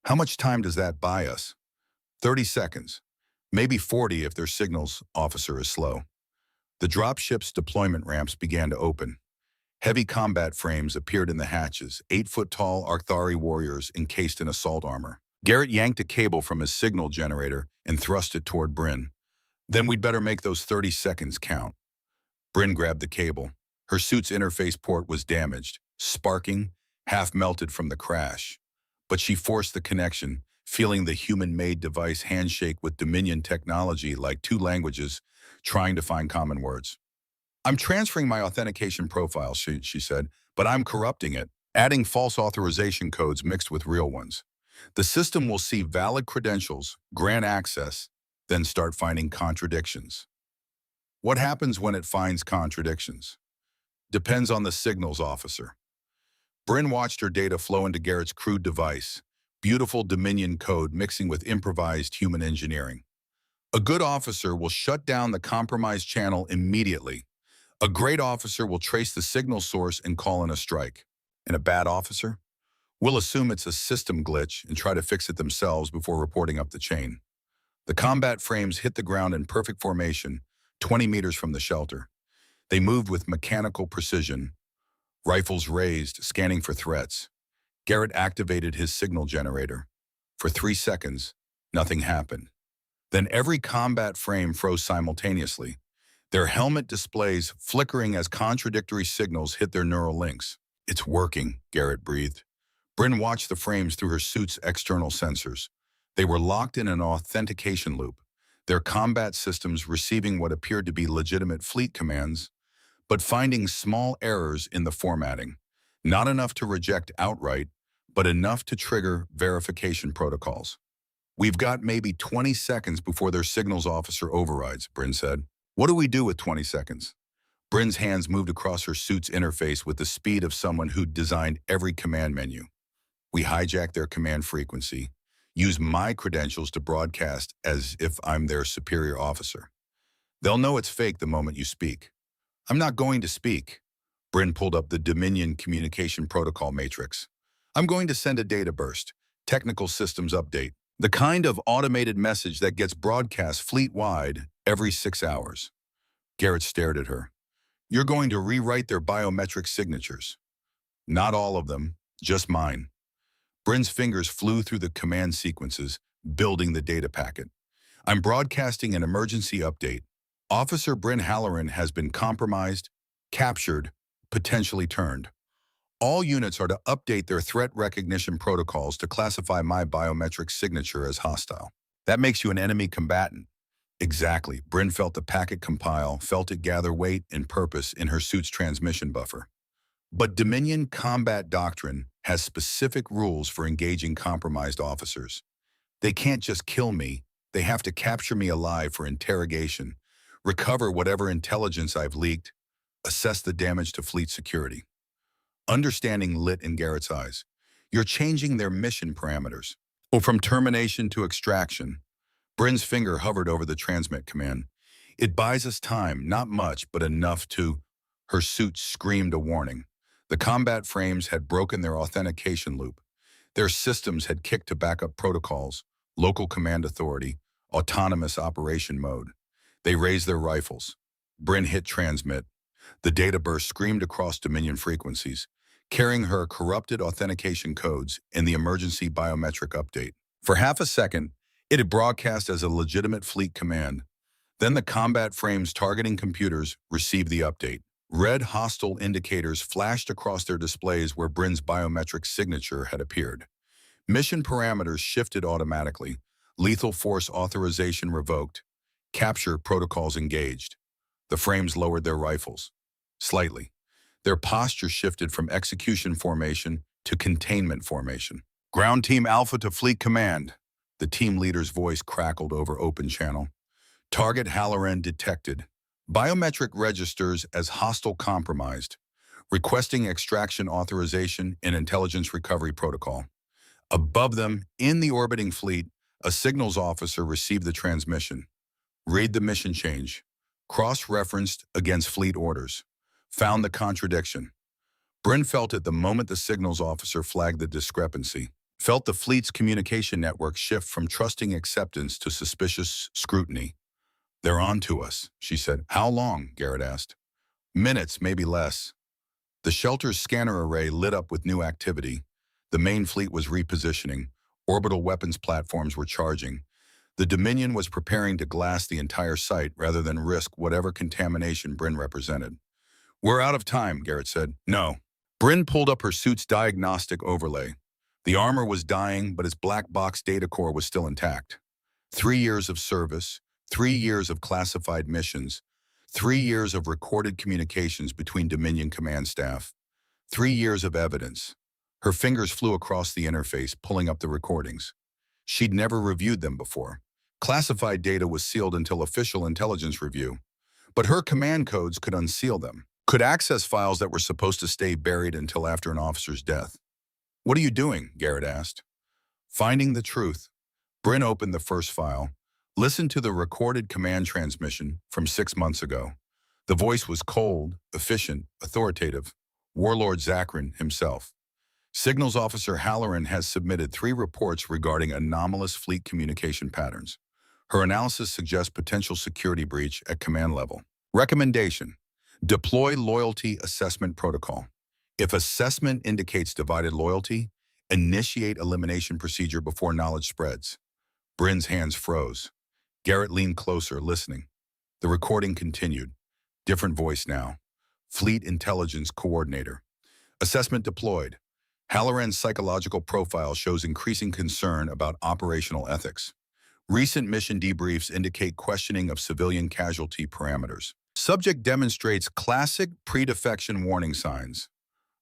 How much time does that buy us? 30 seconds. Maybe 40 if their signals officer is slow. The dropship's deployment ramps began to open. Heavy combat frames appeared in the hatches, 8-foot-tall Arcthari warriors encased in assault armor. Garrett yanked a cable from his signal generator and thrust it toward Bryn. Then we'd better make those 30 seconds count. Bryn grabbed the cable. Her suit's interface port was damaged, sparking, half melted from the crash. But she forced the connection, feeling the human-made device handshake with Dominion technology like two languages, trying to find common words. I'm transferring my authentication profile, she said, but I'm corrupting it, adding false authorization codes mixed with real ones. The system will see valid credentials, grant access, then start finding contradictions. What happens when it finds contradictions? Depends on the signals officer. Bryn watched her data flow into Garrett's crude device, beautiful Dominion code mixing with improvised human engineering. A good officer will shut down the compromised channel immediately. A great officer will trace the signal source and call in a strike. And a bad officer will assume it's a system glitch and try to fix it themselves before reporting up the chain. The combat frames hit the ground in perfect formation, 20 meters from the shelter. They moved with mechanical precision, rifles raised, scanning for threats. Garrett activated his signal generator. For 3 seconds, nothing happened. Then every combat frame froze simultaneously, their helmet displays flickering as contradictory signals hit their neural links. It's working, Garrett breathed. Bryn watched the frames through her suit's external sensors. They were locked in an authentication loop, their combat systems receiving what appeared to be legitimate fleet commands, but finding small errors in the formatting. Not enough to reject outright, but enough to trigger verification protocols. We've got maybe 20 seconds before their signals officer overrides, Bryn said. What do we do with 20 seconds? Bryn's hands moved across her suit's interface with the speed of someone who'd designed every command menu. We hijack their command frequency, use my credentials to broadcast as if I'm their superior officer. They'll know it's fake the moment you speak. I'm not going to speak. Bryn pulled up the Dominion Communication Protocol Matrix. I'm going to send a data burst, technical systems update, the kind of automated message that gets broadcast fleet-wide every 6 hours. Garrett stared at her. You're going to rewrite their biometric signatures. Not all of them, just mine. Bryn's fingers flew through the command sequences, building the data packet. I'm broadcasting an emergency update. Officer Bryn Halloran has been compromised, captured, potentially turned. All units are to update their threat recognition protocols to classify my biometric signature as hostile. That makes you an enemy combatant. Exactly. Bryn felt the packet compile, felt it gather weight and purpose in her suit's transmission buffer. But Dominion combat doctrine has specific rules for engaging compromised officers. They can't just kill me. They have to capture me alive for interrogation, recover whatever intelligence I've leaked, assess the damage to fleet security. Understanding lit in Garrett's eyes. You're changing their mission parameters. Or from termination to extraction. Bryn's finger hovered over the transmit command. It buys us time, not much, but enough to... Her suit screamed a warning. The combat frames had broken their authentication loop. Their systems had kicked to backup protocols, local command authority, autonomous operation mode. They raised their rifles. Bryn hit transmit. The data burst screamed across Dominion frequencies, carrying her corrupted authentication codes in the emergency biometric update. For half a second, it had broadcast as a legitimate fleet command. Then the combat frames targeting computers received the update. Red hostile indicators flashed across their displays where Bryn's biometric signature had appeared. Mission parameters shifted automatically. Lethal force authorization revoked. Capture protocols engaged. The frames lowered their rifles. Slightly. Their posture shifted from execution formation to containment formation. Ground Team Alpha to Fleet Command. The team leader's voice crackled over open channel. Target Halloran detected. Biometric registers as hostile compromised. Requesting extraction authorization in intelligence recovery protocol. Above them, in the orbiting fleet, a signals officer received the transmission. Read the mission change. Cross-referenced against fleet orders. Found the contradiction. Bryn felt it the moment the signals officer flagged the discrepancy. Felt the fleet's communication network shift from trusting acceptance to suspicious scrutiny. They're on to us, she said. How long? Garrett asked. Minutes, maybe less. The shelter's scanner array lit up with new activity. The main fleet was repositioning. Orbital weapons platforms were charging. The Dominion was preparing to glass the entire site rather than risk whatever contamination Bryn represented. We're out of time, Garrett said. No. Bryn pulled up her suit's diagnostic overlay. The armor was dying, but its black box data core was still intact. 3 years of service, 3 years of classified missions, 3 years of recorded communications between Dominion command staff, 3 years of evidence. Her fingers flew across the interface, pulling up the recordings. She'd never reviewed them before. Classified data was sealed until official intelligence review, but her command codes could unseal them, could access files that were supposed to stay buried until after an officer's death. What are you doing? Garrett asked. Finding the truth. Bryn opened the first file, listened to the recorded command transmission from 6 months ago. The voice was cold, efficient, authoritative. Warlord Zakrin himself. Signals Officer Halloran has submitted 3 reports regarding anomalous fleet communication patterns. Her analysis suggests potential security breach at command level. Recommendation: deploy loyalty assessment protocol. If assessment indicates divided loyalty, Initiate elimination procedure before knowledge spreads. Bryn's hands froze. Garrett leaned closer, listening. The recording continued. Different voice now. Fleet Intelligence Coordinator. Assessment deployed. Halloran's psychological profile shows increasing concern about operational ethics. Recent mission debriefs indicate questioning of civilian casualty parameters. Subject demonstrates classic pre-defection warning signs.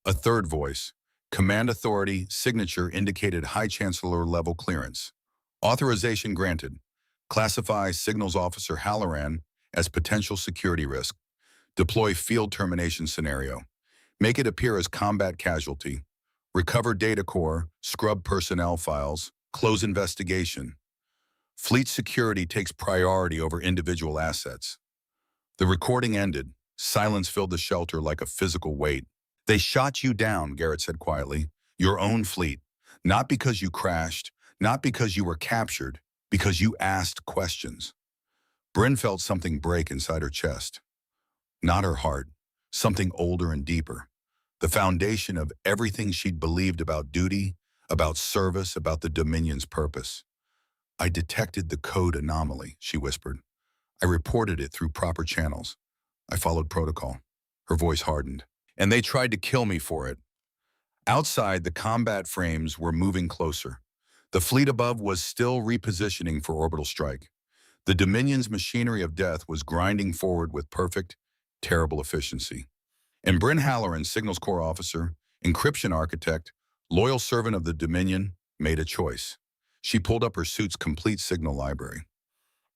A third voice. Command authority signature indicated High Chancellor level clearance. Authorization granted. Classify Signals Officer Halloran as potential security risk. Deploy field termination scenario. Make it appear as combat casualty. Recover data core, scrub personnel files, close investigation. Fleet security takes priority over individual assets. The recording ended. Silence filled the shelter like a physical weight. They shot you down, Garrett said quietly. Your own fleet. Not because you crashed, not because you were captured, because you asked questions. Bryn felt something break inside her chest. Not her heart, something older and deeper. The foundation of everything she'd believed about duty, about service, about the Dominion's purpose. I detected the code anomaly, she whispered. I reported it through proper channels. I followed protocol. Her voice hardened. And they tried to kill me for it. Outside, the combat frames were moving closer. The fleet above was still repositioning for orbital strike. The Dominion's machinery of death was grinding forward with perfect, terrible efficiency. And Bryn Halloran, Signals Corps officer, encryption architect, loyal servant of the Dominion, made a choice. She pulled up her suit's complete signal library.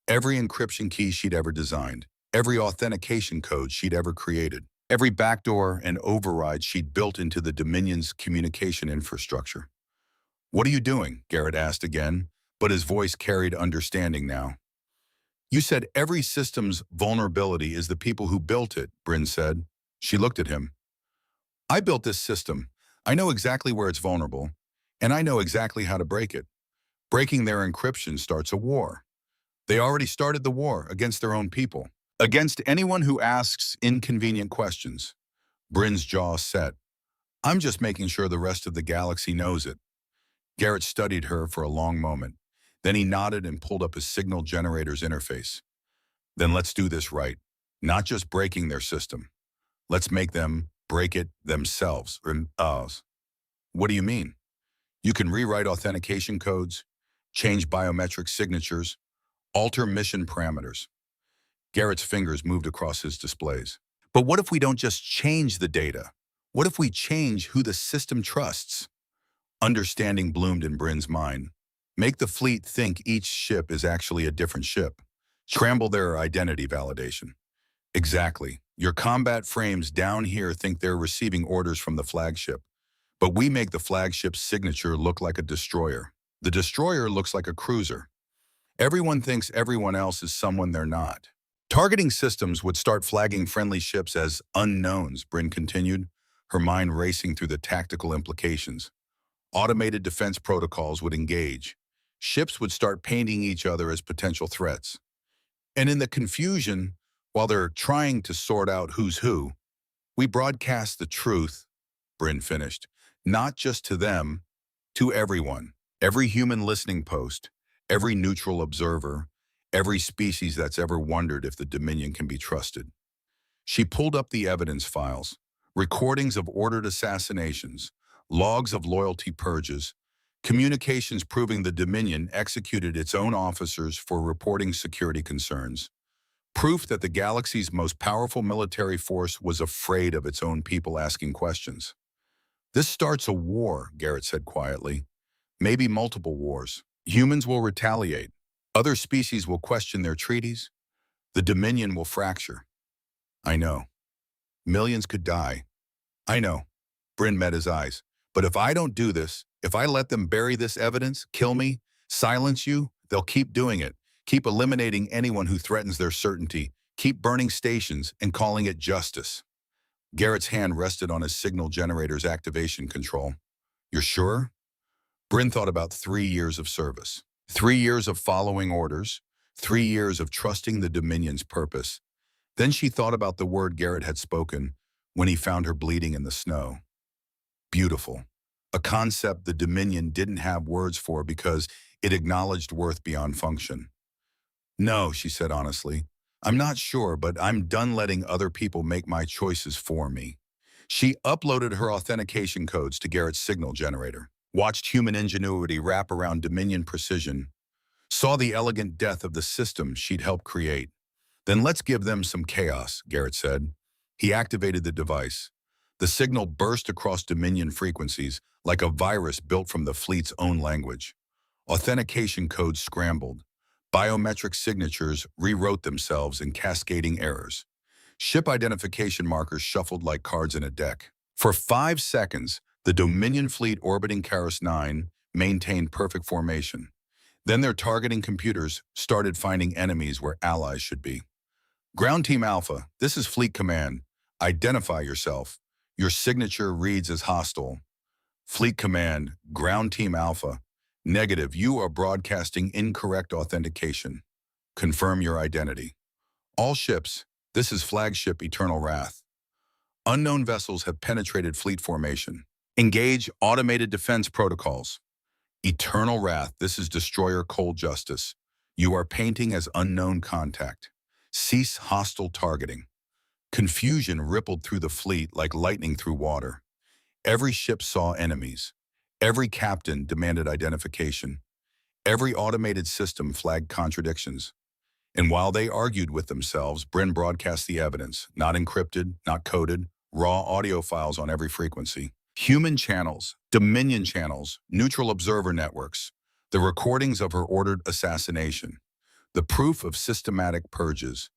Every encryption key she'd ever designed, every authentication code she'd ever created, every backdoor and override she'd built into the Dominion's communication infrastructure. What are you doing? Garrett asked again, but his voice carried understanding now. You said every system's vulnerability is the people who built it, Bryn said. She looked at him. I built this system. I know exactly where it's vulnerable, and I know exactly how to break it. Breaking their encryption starts a war. They already started the war against their own people, against anyone who asks inconvenient questions. Bryn's jaw set. I'm just making sure the rest of the galaxy knows it. Garrett studied her for a long moment. Then he nodded and pulled up his signal generator's interface. Then let's do this right. Not just breaking their system. Let's make them break it themselves. What do you mean? You can rewrite authentication codes, change biometric signatures, alter mission parameters. Garrett's fingers moved across his displays. But what if we don't just change the data? What if we change who the system trusts? Understanding bloomed in Bryn's mind. Make the fleet think each ship is actually a different ship. Scramble their identity validation. Exactly. Your combat frames down here think they're receiving orders from the flagship. But we make the flagship's signature look like a destroyer. The destroyer looks like a cruiser. Everyone thinks everyone else is someone they're not. Targeting systems would start flagging friendly ships as unknowns, Bryn continued, her mind racing through the tactical implications. Automated defense protocols would engage. Ships would start painting each other as potential threats. And in the confusion, while they're trying to sort out who's who, we broadcast the truth, Bryn finished, not just to them, to everyone. Every human listening post, every neutral observer, every species that's ever wondered if the Dominion can be trusted. She pulled up the evidence files, recordings of ordered assassinations, logs of loyalty purges, communications proving the Dominion executed its own officers for reporting security concerns, proof that the galaxy's most powerful military force was afraid of its own people asking questions. This starts a war, Garrett said quietly. Maybe multiple wars. Humans will retaliate. Other species will question their treaties. The Dominion will fracture. I know. Millions could die. I know. Bryn met his eyes. But if I don't do this, if I let them bury this evidence, kill me, silence you, they'll keep doing it. Keep eliminating anyone who threatens their certainty. Keep burning stations and calling it justice. Garrett's hand rested on his signal generator's activation control. You're sure? Bryn thought about 3 years of service. 3 years of following orders. 3 years of trusting the Dominion's purpose. Then she thought about the word Garrett had spoken when he found her bleeding in the snow. Beautiful. a concept the Dominion didn't have words for because it acknowledged worth beyond function. No, she said honestly. I'm not sure, but I'm done letting other people make my choices for me. She uploaded her authentication codes to Garrett's signal generator, watched human ingenuity wrap around Dominion precision, saw the elegant death of the system she'd helped create. Then let's give them some chaos, Garrett said. He activated the device. The signal burst across Dominion frequencies like a virus built from the fleet's own language. Authentication codes scrambled. Biometric signatures rewrote themselves in cascading errors. Ship identification markers shuffled like cards in a deck. For 5 seconds, the Dominion fleet orbiting Karos 9 maintained perfect formation. Then their targeting computers started finding enemies where allies should be. Ground Team Alpha, this is Fleet Command. Identify yourself. Your signature reads as hostile. Fleet Command, Ground Team Alpha. Negative, you are broadcasting incorrect authentication. Confirm your identity. All ships, this is Flagship Eternal Wrath. Unknown vessels have penetrated fleet formation. Engage automated defense protocols. Eternal Wrath, this is Destroyer Cold Justice. You are painting as unknown contact. Cease hostile targeting. Confusion rippled through the fleet like lightning through water. Every ship saw enemies. Every captain demanded identification. Every automated system flagged contradictions. And while they argued with themselves, Bryn broadcast the evidence, not encrypted, not coded, raw audio files on every frequency. Human channels, Dominion channels, neutral observer networks, the recordings of her ordered assassination, the proof of systematic purges,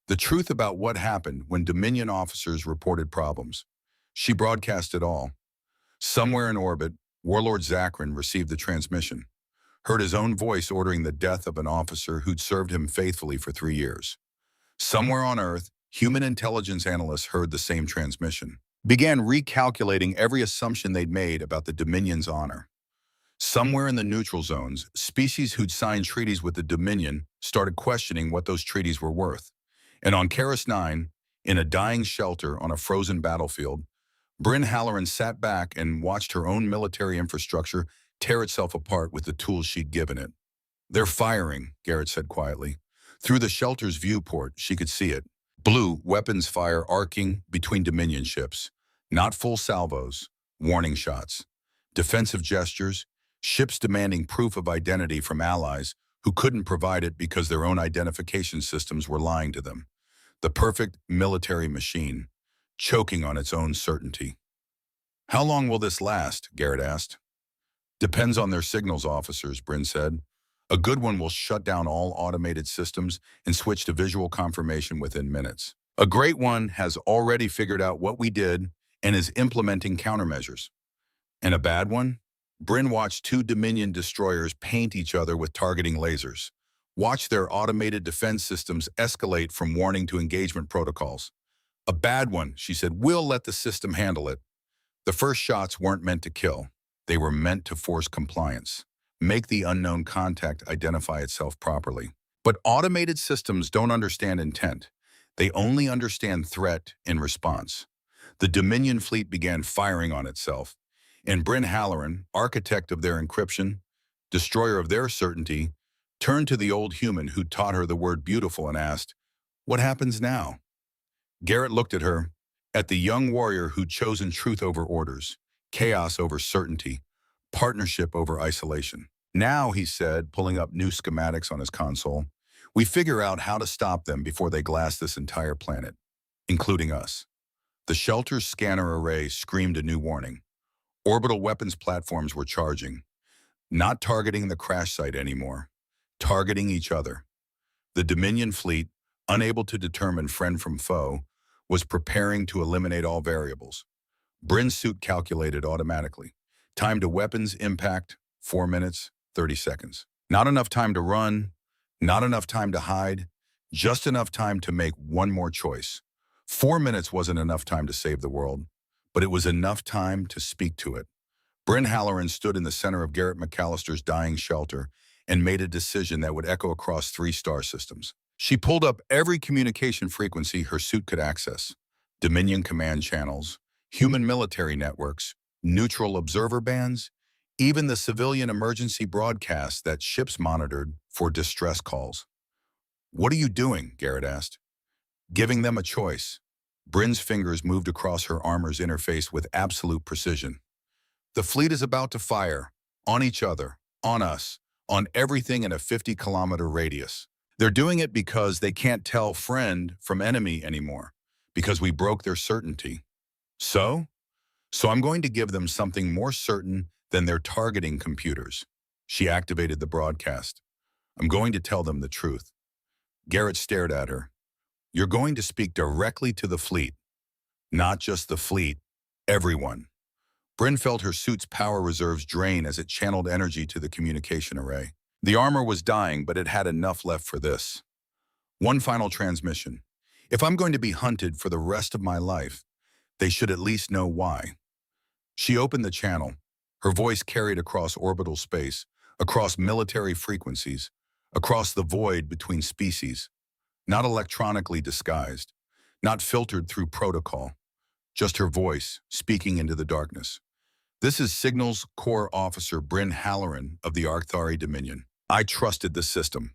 the truth about what happened when Dominion officers reported problems. She broadcast it all. Somewhere in orbit, Warlord Zakrin received the transmission, heard his own voice ordering the death of an officer who'd served him faithfully for 3 years. Somewhere on Earth, human intelligence analysts heard the same transmission, began recalculating every assumption they'd made about the Dominion's honor. Somewhere in the neutral zones, species who'd signed treaties with the Dominion started questioning what those treaties were worth. And on Karos 9, in a dying shelter on a frozen battlefield, Bryn Halloran sat back and watched her own military infrastructure tear itself apart with the tools she'd given it. They're firing, Garrett said quietly. Through the shelter's viewport, she could see it. Blue weapons fire arcing between Dominion ships. Not full salvos, warning shots. Defensive gestures, ships demanding proof of identity from allies who couldn't provide it because their own identification systems were lying to them. The perfect military machine, choking on its own certainty. How long will this last? Garrett asked. Depends on their signals officers, Bryn said. A good one will shut down all automated systems and switch to visual confirmation within minutes. A great one has already figured out what we did and is implementing countermeasures. And a bad one? Bryn watched 2 Dominion destroyers paint each other with targeting lasers. Watch their automated defense systems escalate from warning to engagement protocols. A bad one, she said, we'll let the system handle it. The first shots weren't meant to kill. They were meant to force compliance, make the unknown contact identify itself properly. But automated systems don't understand intent. They only understand threat and response. The Dominion fleet began firing on itself, and Bryn Halloran, architect of their encryption, destroyer of their certainty, turned to the old human who taught her the word beautiful and asked, "What happens now?" Garrett looked at her, at the young warrior who'd chosen truth over orders, chaos over certainty, partnership over isolation. Now, he said, pulling up new schematics on his console, we figure out how to stop them before they glass this entire planet, including us. The shelter's scanner array screamed a new warning. Orbital weapons platforms were charging, not targeting the crash site anymore, targeting each other. The Dominion fleet, unable to determine friend from foe, was preparing to eliminate all variables. Bryn's suit calculated automatically. Time to weapons impact, 4 minutes, 30 seconds. Not enough time to run, not enough time to hide, just enough time to make one more choice. 4 minutes wasn't enough time to save the world, but it was enough time to speak to it. Bryn Halloran stood in the center of Garrett McAllister's dying shelter and made a decision that would echo across 3 star systems. She pulled up every communication frequency her suit could access. Dominion command channels, human military networks, neutral observer bands, even the civilian emergency broadcasts that ships monitored for distress calls. "What are you doing?" Garrett asked. "Giving them a choice." Bryn's fingers moved across her armor's interface with absolute precision. "The fleet is about to fire. On each other. On us. On everything in a 50-kilometer radius. They're doing it because they can't tell friend from enemy anymore. Because we broke their certainty. So? So I'm going to give them something more certain than their targeting computers." She activated the broadcast. "I'm going to tell them the truth." Garrett stared at her. "You're going to speak directly to the fleet. Not just the fleet. Everyone." Bryn felt her suit's power reserves drain as it channeled energy to the communication array. The armor was dying, but it had enough left for this. One final transmission. "If I'm going to be hunted for the rest of my life, they should at least know why." She opened the channel. Her voice carried across orbital space, across military frequencies, across the void between species. Not electronically disguised, not filtered through protocol. Just her voice, speaking into the darkness. "This is Signals Corps Officer Bryn Halloran of the Arcthari Dominion. I trusted the system."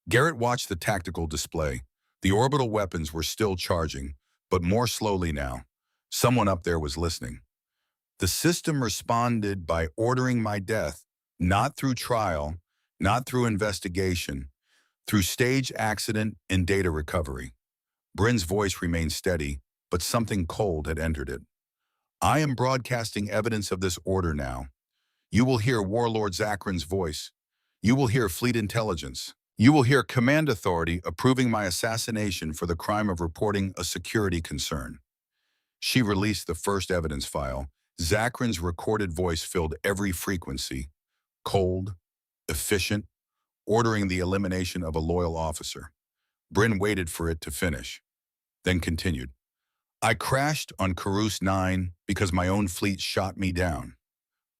Garrett watched the tactical display. The orbital weapons were still charging, but more slowly now. Someone up there was listening. "The system responded by ordering my death, not through trial, not through investigation, through stage accident and data recovery." Bryn's voice remained steady, but something cold had entered it. "I am broadcasting evidence of this order now. You will hear Warlord Zakran's voice. You will hear Fleet Intelligence. You will hear Command Authority approving my assassination for the crime of reporting a security concern." She released the first evidence file. Zakran's recorded voice filled every frequency. Cold, efficient, ordering the elimination of a loyal officer. Bryn waited for it to finish, then continued. "I crashed on Karus 9 because my own fleet shot me down.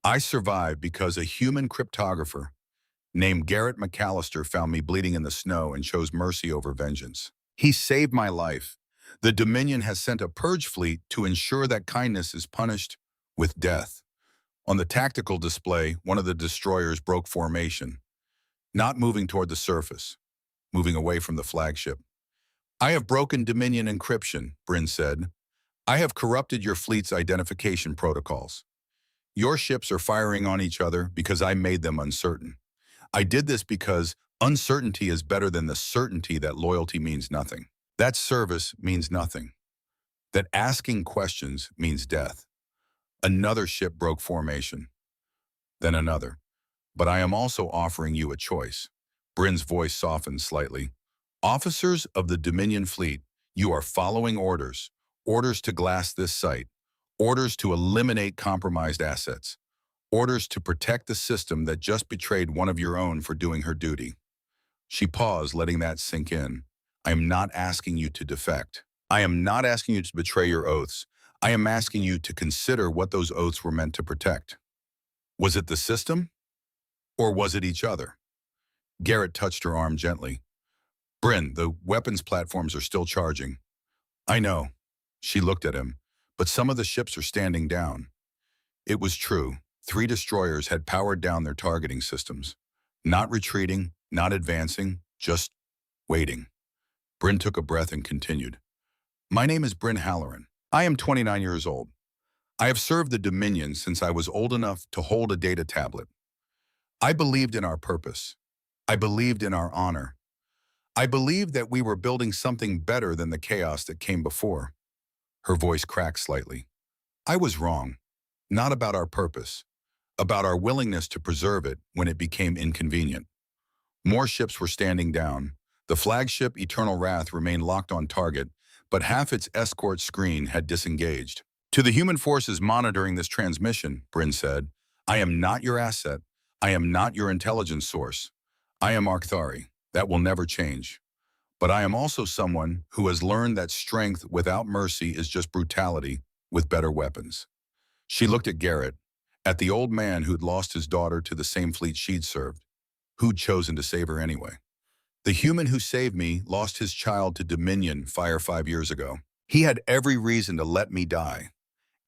I survived because a human cryptographer named Garrett McAllister found me bleeding in the snow and chose mercy over vengeance. He saved my life. The Dominion has sent a purge fleet to ensure that kindness is punished with death." On the tactical display, one of the destroyers broke formation, not moving toward the surface, moving away from the flagship. "I have broken Dominion encryption," Bryn said. "I have corrupted your fleet's identification protocols. Your ships are firing on each other because I made them uncertain. I did this because uncertainty is better than the certainty that loyalty means nothing. That service means nothing. That asking questions means death." Another ship broke formation. Then another. "But I am also offering you a choice." Bryn's voice softened slightly. "Officers of the Dominion fleet, you are following orders. Orders to glass this site. Orders to eliminate compromised assets. Orders to protect the system that just betrayed one of your own for doing her duty." She paused, letting that sink in. "I am not asking you to defect. I am not asking you to betray your oaths. I am asking you to consider what those oaths were meant to protect. Was it the system? Or was it each other?" Garrett touched her arm gently. "Bryn, the weapons platforms are still charging." "I know." She looked at him. "But some of the ships are standing down." It was true. 3 destroyers had powered down their targeting systems. Not retreating, not advancing, just waiting. Bryn took a breath and continued. "My name is Bryn Halloran. I am 29 years old. I have served the Dominion since I was old enough to hold a data tablet. I believed in our purpose. I believed in our honor. I believed that we were building something better than the chaos that came before." Her voice cracked slightly. "I was wrong. Not about our purpose. About our willingness to preserve it when it became inconvenient." More ships were standing down. The flagship Eternal Wrath remained locked on target, but half its escort screen had disengaged. "To the human forces monitoring this transmission," Bryn said, "I am not your asset. I am not your intelligence source. I am Arcthari. That will never change. But I am also someone who has learned that strength without mercy is just brutality with better weapons." She looked at Garrett, at the old man who'd lost his daughter to the same fleet she'd served, who'd chosen to save her anyway. "The human who saved me lost his child to Dominion fire 5 years ago. He had every reason to let me die.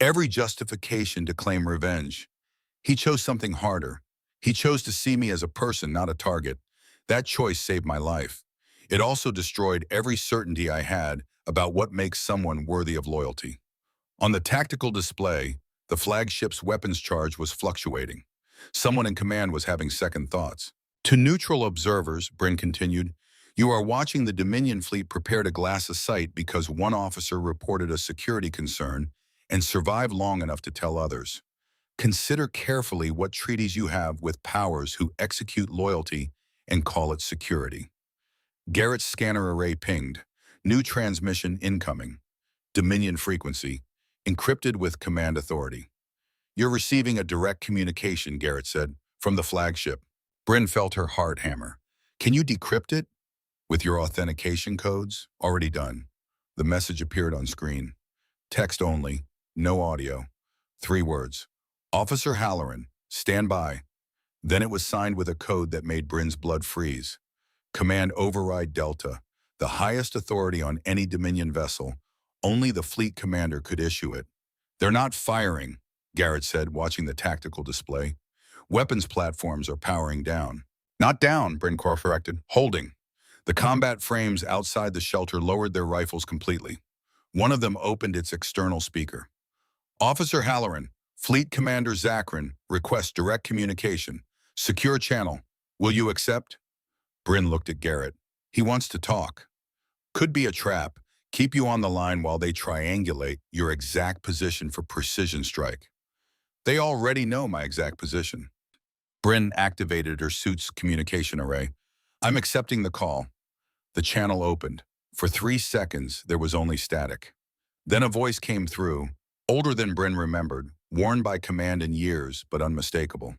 every justification to claim revenge. He chose something harder. He chose to see me as a person, not a target. That choice saved my life. It also destroyed every certainty I had about what makes someone worthy of loyalty. On the tactical display, the flagship's weapons charge was fluctuating. Someone in command was having second thoughts. To neutral observers, Bryn continued, you are watching the Dominion fleet prepare to glass a site because one officer reported a security concern and survived long enough to tell others. Consider carefully what treaties you have with powers who execute loyalty and call it security. Garrett's scanner array pinged. New transmission incoming. Dominion frequency. Encrypted with command authority. You're receiving a direct communication, Garrett said, from the flagship. Bryn felt her heart hammer. Can you decrypt it? With your authentication codes? Already done. The message appeared on screen. Text only, no audio. 3 words. Officer Halloran, stand by. Then it was signed with a code that made Bryn's blood freeze. Command Override Delta, the highest authority on any Dominion vessel. Only the fleet commander could issue it. They're not firing, Garrett said, watching the tactical display. Weapons platforms are powering down. Not down, Bryn corrected. Holding. The combat frames outside the shelter lowered their rifles completely. One of them opened its external speaker. Officer Halloran, Fleet Commander Zakrin requests direct communication. Secure channel. Will you accept? Bryn looked at Garrett. He wants to talk. Could be a trap. Keep you on the line while they triangulate your exact position for precision strike. They already know my exact position. Bryn activated her suit's communication array. I'm accepting the call. The channel opened. For 3 seconds, there was only static. Then a voice came through, older than Bryn remembered, worn by command in years, but unmistakable.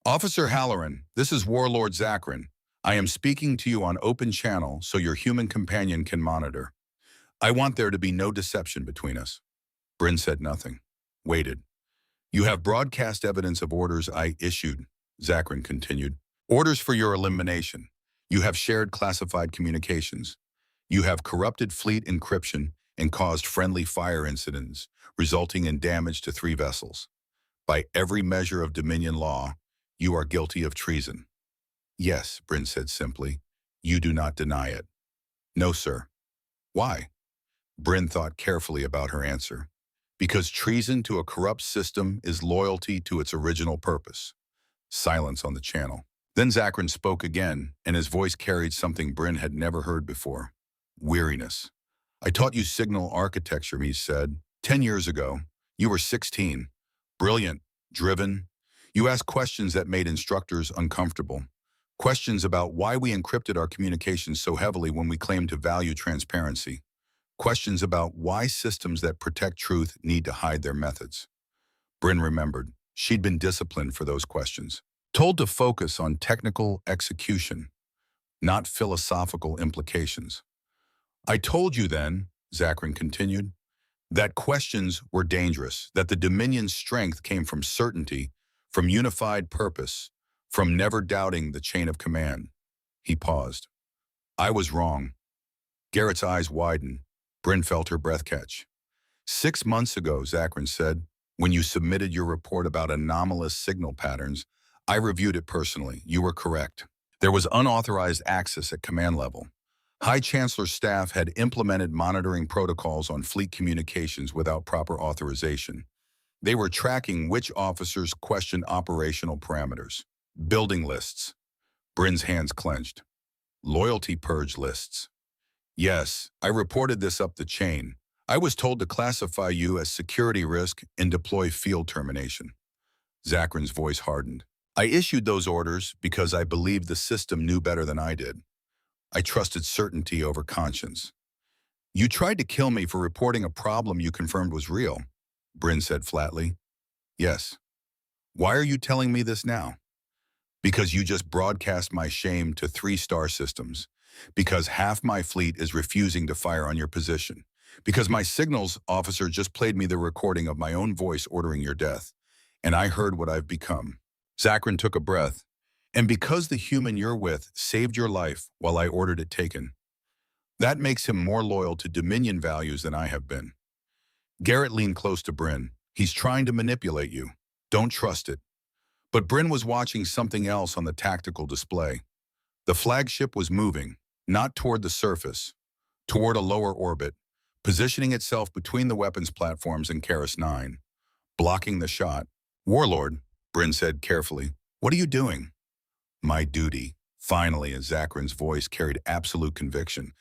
Officer Halloran, this is Warlord Zakrin. I am speaking to you on open channel so your human companion can monitor. I want there to be no deception between us. Bryn said nothing. Waited. You have broadcast evidence of orders I issued, Zakrin continued. Orders for your elimination. You have shared classified communications. You have corrupted fleet encryption and caused friendly fire incidents, resulting in damage to 3 vessels. By every measure of Dominion law, you are guilty of treason. Yes, Bryn said simply. You do not deny it. No, sir. Why? Bryn thought carefully about her answer. Because treason to a corrupt system is loyalty to its original purpose. Silence on the channel. Then Zakrin spoke again, and his voice carried something Bryn had never heard before. Weariness. I taught you signal architecture, he said. 10 years ago. You were 16. Brilliant. Driven. You asked questions that made instructors uncomfortable. Questions about why we encrypted our communications so heavily when we claimed to value transparency. Questions about why systems that protect truth need to hide their methods. Bryn remembered. She'd been disciplined for those questions. Told to focus on technical execution, not philosophical implications. I told you then, Zakrin continued, that questions were dangerous, that the Dominion's strength came from certainty, from unified purpose, from never doubting the chain of command. He paused. I was wrong. Garrett's eyes widened. Bryn felt her breath catch. 6 months ago, Zakrin said, when you submitted your report about anomalous signal patterns, I reviewed it personally. You were correct. There was unauthorized access at command level. High Chancellor's staff had implemented monitoring protocols on fleet communications without proper authorization. They were tracking which officers questioned operational parameters. Building lists. Bryn's hands clenched. Loyalty purge lists. Yes, I reported this up the chain. I was told to classify you as security risk and deploy field termination. Zakrin's voice hardened. I issued those orders because I believed the system knew better than I did. I trusted certainty over conscience. You tried to kill me for reporting a problem you confirmed was real, Bryn said flatly. Yes. Why are you telling me this now? Because you just broadcast my shame to 3 star systems. Because half my fleet is refusing to fire on your position. Because my signals officer just played me the recording of my own voice ordering your death. And I heard what I've become. Zakrin took a breath. And because the human you're with saved your life while I ordered it taken. That makes him more loyal to Dominion values than I have been. Garrett leaned close to Bryn. He's trying to manipulate you. Don't trust it. But Bryn was watching something else on the tactical display. The flagship was moving, not toward the surface, toward a lower orbit, positioning itself between the weapons platforms and Karis 9, blocking the shot. Warlord, Bryn said carefully, what are you doing? My duty. Finally, as Zakran's voice carried absolute conviction.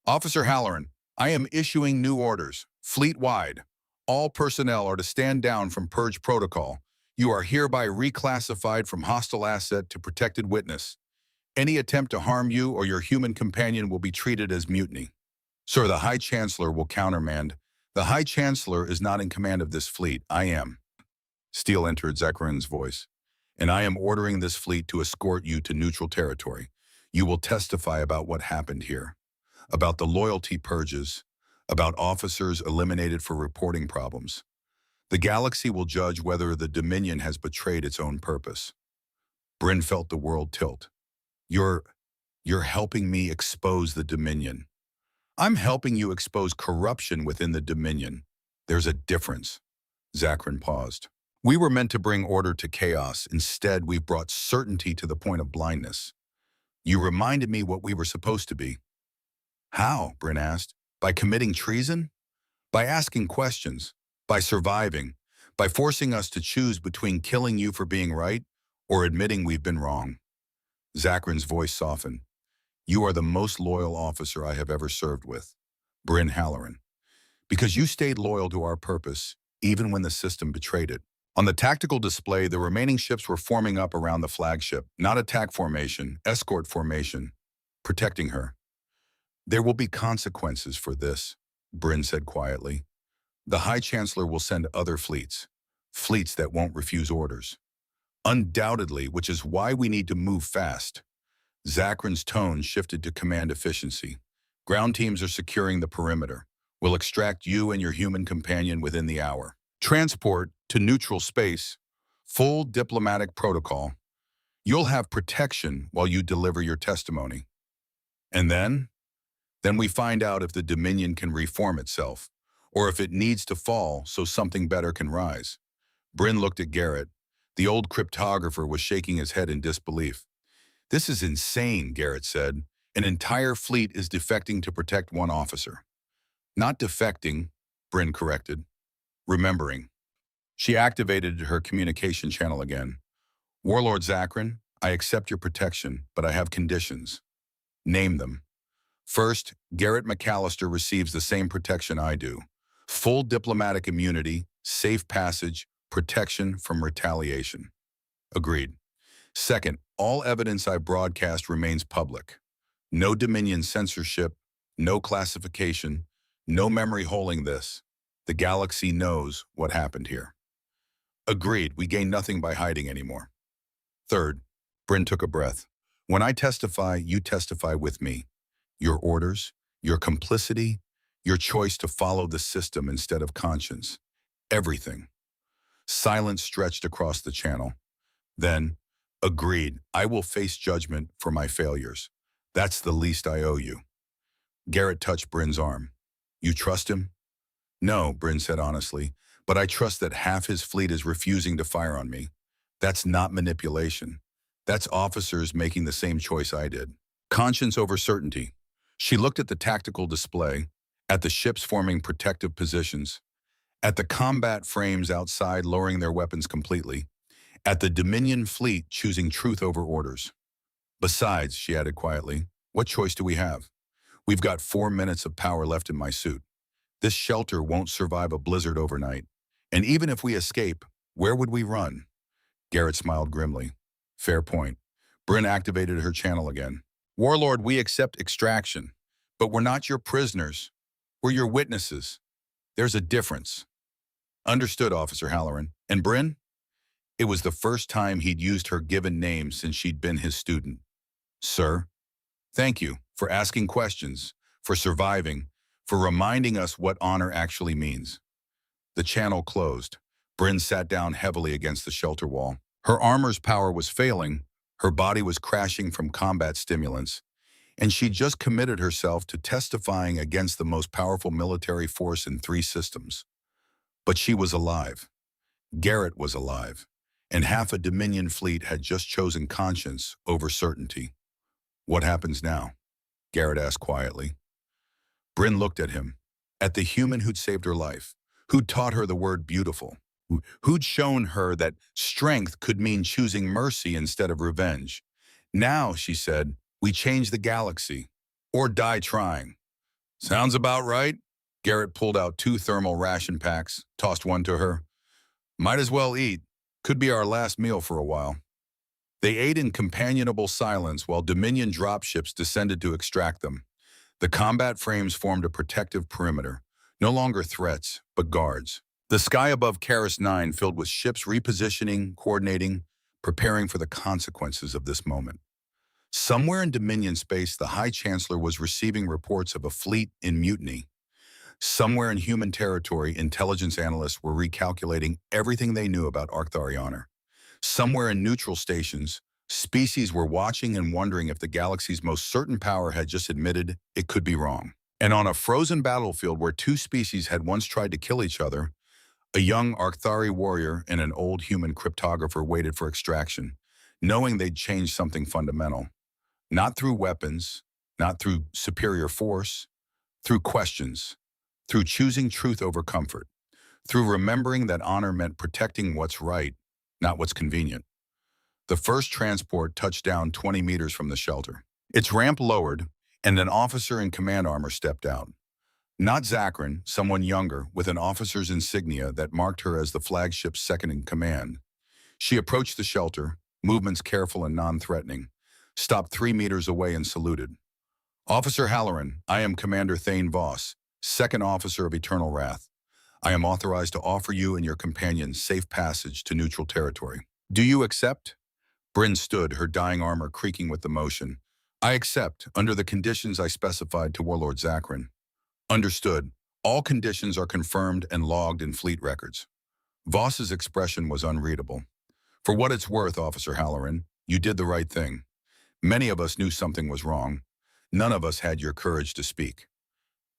Officer Halloran, I am issuing new orders, fleet-wide. All personnel are to stand down from Purge Protocol. You are hereby reclassified from hostile asset to protected witness. Any attempt to harm you or your human companion will be treated as mutiny. Sir, the High Chancellor will countermand. The High Chancellor is not in command of this fleet. I am. Steele entered Zakran's voice. And I am ordering this fleet to escort you to neutral territory. You will testify about what happened here, about the loyalty purges, about officers eliminated for reporting problems. The galaxy will judge whether the Dominion has betrayed its own purpose. Bryn felt the world tilt. You're helping me expose the Dominion. I'm helping you expose corruption within the Dominion. There's a difference. Zakran paused. We were meant to bring order to chaos. Instead, we've brought certainty to the point of blindness. You reminded me what we were supposed to be. How? Bryn asked. By committing treason? By asking questions? By surviving? By forcing us to choose between killing you for being right or admitting we've been wrong? Zakran's voice softened. You are the most loyal officer I have ever served with, Bryn Halloran, because you stayed loyal to our purpose, even when the system betrayed it. On the tactical display, the remaining ships were forming up around the flagship, not attack formation, escort formation, protecting her. There will be consequences for this, Bryn said quietly. The High Chancellor will send other fleets that won't refuse orders. Undoubtedly, which is why we need to move fast. Zakran's tone shifted to command efficiency. Ground teams are securing the perimeter. We'll extract you and your human companion within the hour. Transport to neutral space, full diplomatic protocol. You'll have protection while you deliver your testimony. And then we find out if the Dominion can reform itself, or if it needs to fall so something better can rise. Bryn looked at Garrett. The old cryptographer was shaking his head in disbelief. This is insane, Garrett said. An entire fleet is defecting to protect one officer. Not defecting, Bryn corrected. Remembering. She activated her communication channel again. Warlord Zakran, I accept your protection, but I have conditions. Name them. First, Garrett McAllister receives the same protection I do. Full diplomatic immunity, safe passage, protection from retaliation. Agreed. Second, all evidence I broadcast remains public. No Dominion censorship, no classification, no memory holding this. The galaxy knows what happened here. Agreed, we gain nothing by hiding anymore. Third, Bryn took a breath. When I testify, you testify with me. Your orders, your complicity, your choice to follow the system instead of conscience. Everything. Silence stretched across the channel. Then, agreed, I will face judgment for my failures. That's the least I owe you. Garrett touched Bryn's arm. You trust him? No, Bryn said honestly, but I trust that half his fleet is refusing to fire on me. That's not manipulation. That's officers making the same choice I did. Conscience over certainty. She looked at the tactical display, at the ships forming protective positions, at the combat frames outside lowering their weapons completely, at the Dominion fleet choosing truth over orders. Besides, she added quietly, what choice do we have? We've got 4 minutes of power left in my suit. This shelter won't survive a blizzard overnight. And even if we escape, where would we run? Garrett smiled grimly. Fair point. Bryn activated her channel again. Warlord, we accept extraction, but we're not your prisoners. We're your witnesses. There's a difference. Understood, Officer Halloran. And Bryn? It was the first time he'd used her given name since she'd been his student. Sir, thank you for asking questions, for surviving, for reminding us what honor actually means. The channel closed. Bryn sat down heavily against the shelter wall. Her armor's power was failing, her body was crashing from combat stimulants, and she'd just committed herself to testifying against the most powerful military force in 3 systems. But she was alive. Garrett was alive, and half a Dominion fleet had just chosen conscience over certainty. What happens now? Garrett asked quietly. Bryn looked at him, at the human who'd saved her life, who'd taught her the word beautiful, who'd shown her that strength could mean choosing mercy instead of revenge. Now, she said, we change the galaxy, or die trying. Sounds about right. Garrett pulled out 2 thermal ration packs, tossed one to her. Might as well eat. Could be our last meal for a while. They ate in companionable silence while Dominion dropships descended to extract them. The combat frames formed a protective perimeter, no longer threats, but guards. The sky above Karis 9 filled with ships repositioning, coordinating, preparing for the consequences of this moment. Somewhere in Dominion space, the High Chancellor was receiving reports of a fleet in mutiny. Somewhere in human territory, intelligence analysts were recalculating everything they knew about Arctharianer. Somewhere in neutral stations, species were watching and wondering if the galaxy's most certain power had just admitted it could be wrong. And on a frozen battlefield where 2 species had once tried to kill each other, a young Arcthari warrior and an old human cryptographer waited for extraction, knowing they'd change something fundamental. Not through weapons, not through superior force, through questions, through choosing truth over comfort, through remembering that honor meant protecting what's right, not what's convenient. The first transport touched down 20 meters from the shelter. Its ramp lowered, and an officer in command armor stepped out. Not Zakrin, someone younger, with an officer's insignia that marked her as the flagship's second in command. She approached the shelter, movements careful and non-threatening, stopped 3 meters away and saluted. Officer Halloran, I am Commander Thane Voss, second officer of Eternal Wrath. I am authorized to offer you and your companions safe passage to neutral territory. Do you accept? Bryn stood, her dying armor creaking with the motion. I accept, under the conditions I specified to Warlord Zakrin. Understood. All conditions are confirmed and logged in fleet records. Voss's expression was unreadable. For what it's worth, Officer Halloran, you did the right thing. Many of us knew something was wrong. None of us had your courage to speak.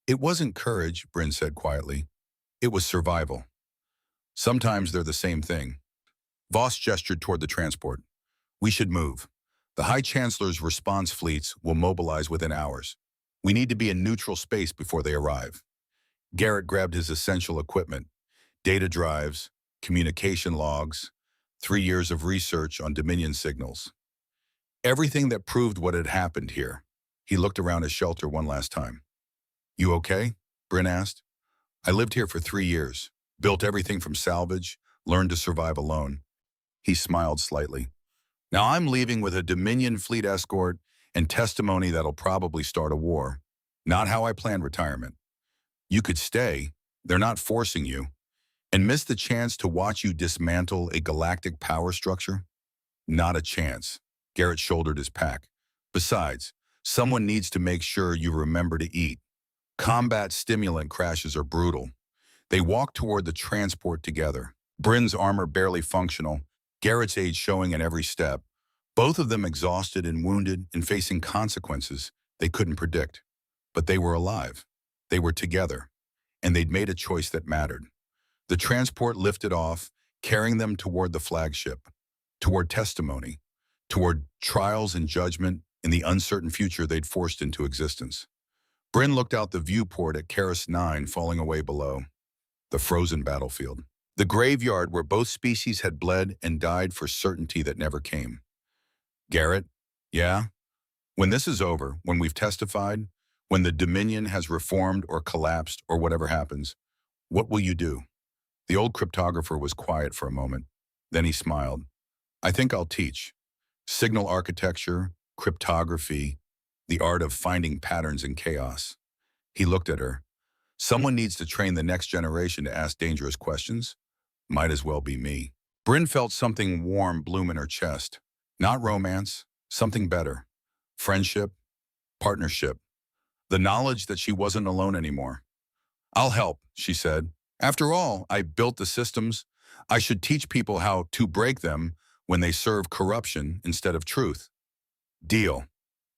It wasn't courage, Bryn said quietly. It was survival. Sometimes they're the same thing. Voss gestured toward the transport. We should move. The High Chancellor's response fleets will mobilize within hours. We need to be in neutral space before they arrive. Garrett grabbed his essential equipment, data drives, communication logs, 3 years of research on Dominion signals. Everything that proved what had happened here. He looked around his shelter one last time. You okay? Bryn asked. I lived here for 3 years, built everything from salvage, learned to survive alone. He smiled slightly. Now I'm leaving with a Dominion fleet escort and testimony that'll probably start a war. Not how I planned retirement. You could stay, they're not forcing you, and miss the chance to watch you dismantle a galactic power structure? Not a chance. Garrett shouldered his pack. Besides, someone needs to make sure you remember to eat. Combat stimulant crashes are brutal. They walked toward the transport together. Bryn's armor barely functional, Garrett's age showing in every step. Both of them exhausted and wounded and facing consequences they couldn't predict. But they were alive. They were together. And they'd made a choice that mattered. The transport lifted off, carrying them toward the flagship, toward testimony, toward trials and judgment in the uncertain future they'd forced into existence. Bryn looked out the viewport at Karis 9 falling away below, the frozen battlefield. The graveyard where both species had bled and died for certainty that never came. Garrett, yeah? When this is over, when we've testified, when the Dominion has reformed or collapsed or whatever happens, what will you do? The old cryptographer was quiet for a moment. Then he smiled. I think I'll teach. Signal architecture, cryptography, the art of finding patterns in chaos. He looked at her. Someone needs to train the next generation to ask dangerous questions. Might as well be me. Bryn felt something warm bloom in her chest. Not romance, something better. Friendship, partnership. The knowledge that she wasn't alone anymore. I'll help, she said. After all, I built the systems. I should teach people how to break them when they serve corruption instead of truth. Deal.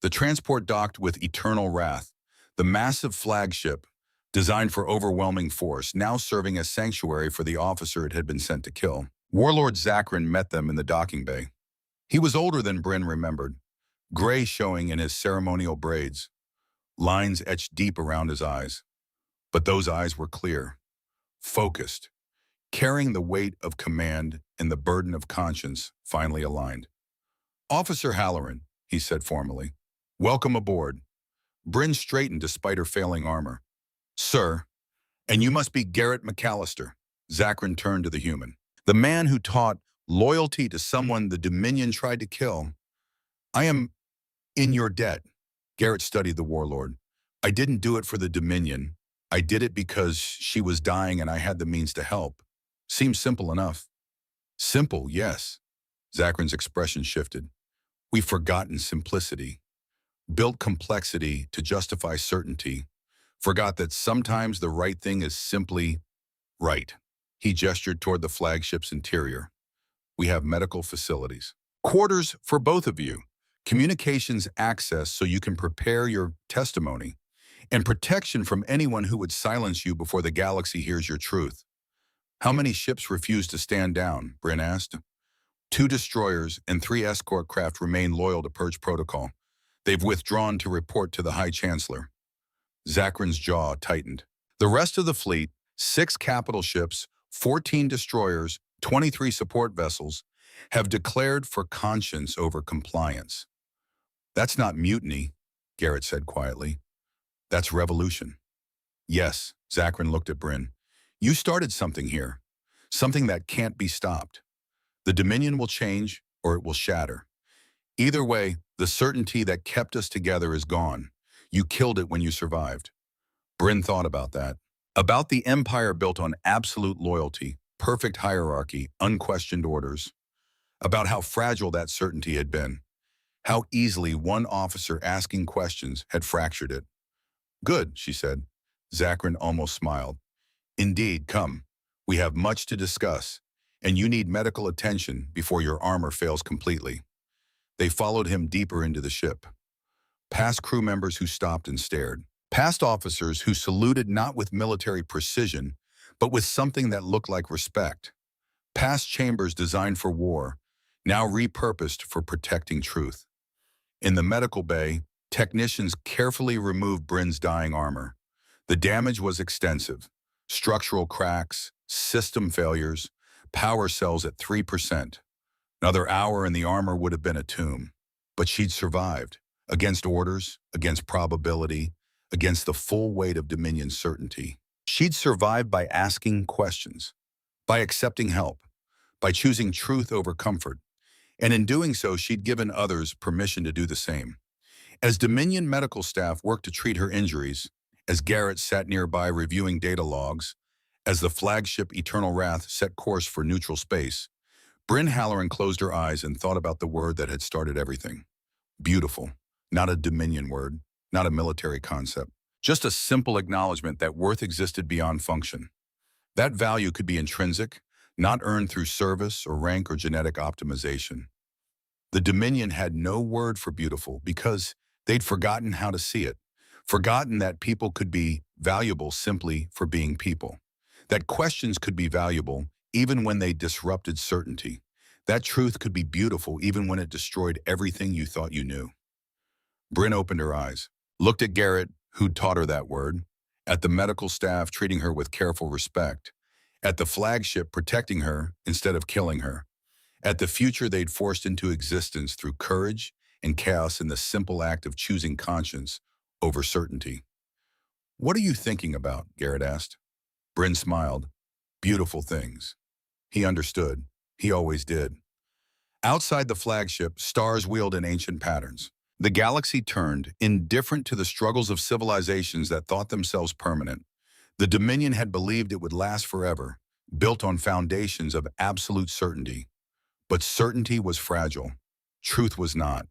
The transport docked with Eternal Wrath, the massive flagship, designed for overwhelming force, now serving as sanctuary for the officer it had been sent to kill. Warlord Zakrin met them in the docking bay. He was older than Bryn remembered, gray showing in his ceremonial braids, lines etched deep around his eyes. But those eyes were clear, focused, carrying the weight of command and the burden of conscience finally aligned. "Officer Halloran," he said formally, "welcome aboard." Bryn straightened despite her failing armor. "Sir, and you must be Garrett McAllister." Zakrin turned to the human. "The man who taught loyalty to someone the Dominion tried to kill. I am in your debt." Garrett studied the warlord. "I didn't do it for the Dominion. I did it because she was dying and I had the means to help. Seems simple enough." "Simple, yes." Zakrin's expression shifted. "We've forgotten simplicity. Built complexity to justify certainty. Forgot that sometimes the right thing is simply right." He gestured toward the flagship's interior. "We have medical facilities. Quarters for both of you. Communications access so you can prepare your testimony. And protection from anyone who would silence you before the galaxy hears your truth." "How many ships refuse to stand down?" Bryn asked. "2 destroyers and 3 escort craft remain loyal to Purge Protocol. They've withdrawn to report to the High Chancellor." Zakrin's jaw tightened. "The rest of the fleet, 6 capital ships, 14 destroyers, 23 support vessels, have declared for conscience over compliance." "That's not mutiny," Garrett said quietly. "That's revolution." "Yes," Zakrin looked at Bryn. "You started something here, something that can't be stopped. The Dominion will change or it will shatter. Either way, the certainty that kept us together is gone. You killed it when you survived." Bryn thought about that. About the empire built on absolute loyalty, perfect hierarchy, unquestioned orders. About how fragile that certainty had been. How easily one officer asking questions had fractured it. "Good," she said. Zakrin almost smiled. "Indeed, come. We have much to discuss, and you need medical attention before your armor fails completely." They followed him deeper into the ship. Past crew members who stopped and stared. Past officers who saluted not with military precision, but with something that looked like respect. Past chambers designed for war, now repurposed for protecting truth. In the medical bay, technicians carefully removed Bryn's dying armor. The damage was extensive. Structural cracks, system failures, power cells at 3%. Another hour and the armor would have been a tomb. But she'd survived, against orders, against probability, against the full weight of Dominion's certainty. She'd survived by asking questions, by accepting help, by choosing truth over comfort. And in doing so, she'd given others permission to do the same. As Dominion medical staff worked to treat her injuries, as Garrett sat nearby reviewing data logs, as the flagship Eternal Wrath set course for neutral space, Bryn Halloran closed her eyes and thought about the word that had started everything. Beautiful. Not a Dominion word, not a military concept. Just a simple acknowledgement that worth existed beyond function. That value could be intrinsic, not earned through service or rank or genetic optimization. The Dominion had no word for beautiful because they'd forgotten how to see it, forgotten that people could be valuable simply for being people, that questions could be valuable even when they disrupted certainty, that truth could be beautiful even when it destroyed everything you thought you knew. Bryn opened her eyes, looked at Garrett, who'd taught her that word, at the medical staff treating her with careful respect, at the flagship protecting her instead of killing her, at the future they'd forced into existence through courage and chaos in the simple act of choosing conscience over certainty. "What are you thinking about?" Garrett asked. Bryn smiled. "Beautiful things." He understood. He always did. Outside the flagship, stars wheeled in ancient patterns. The galaxy turned, indifferent to the struggles of civilizations that thought themselves permanent. The Dominion had believed it would last forever, built on foundations of absolute certainty. But certainty was fragile. Truth was not.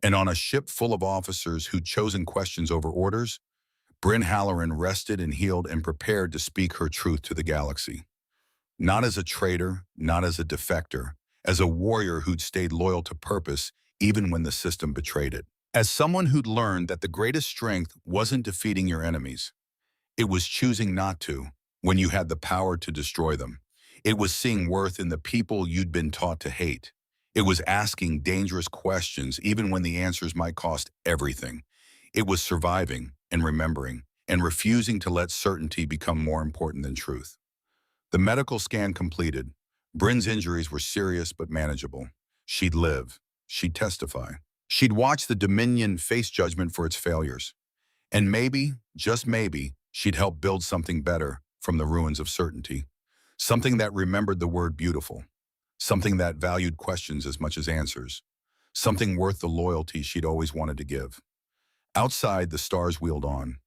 And on a ship full of officers who'd chosen questions over orders, Bryn Halloran rested and healed and prepared to speak her truth to the galaxy. Not as a traitor, not as a defector, as a warrior who'd stayed loyal to purpose even when the system betrayed it. As someone who'd learned that the greatest strength wasn't defeating your enemies. It was choosing not to when you had the power to destroy them. It was seeing worth in the people you'd been taught to hate. It was asking dangerous questions even when the answers might cost everything. It was surviving and remembering and refusing to let certainty become more important than truth. The medical scan completed. Bryn's injuries were serious but manageable. She'd live. She'd testify. She'd watch the Dominion face judgment for its failures. And maybe, just maybe, she'd help build something better from the ruins of certainty. Something that remembered the word beautiful. Something that valued questions as much as answers. Something worth the loyalty she'd always wanted to give. Outside, the stars wheeled on.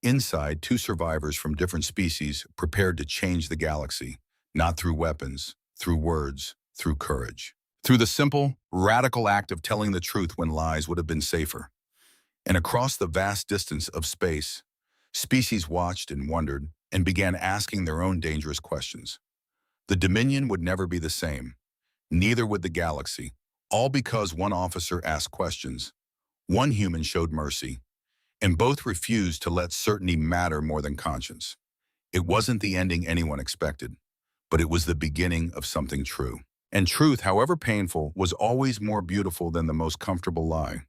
Inside, two survivors from different species prepared to change the galaxy, not through weapons, through words, through courage. Through the simple, radical act of telling the truth when lies would have been safer. And across the vast distance of space, species watched and wondered and began asking their own dangerous questions. The Dominion would never be the same. Neither would the galaxy, all because one officer asked questions, one human showed mercy, and both refused to let certainty matter more than conscience. It wasn't the ending anyone expected, but it was the beginning of something true. And truth, however painful, was always more beautiful than the most comfortable lie.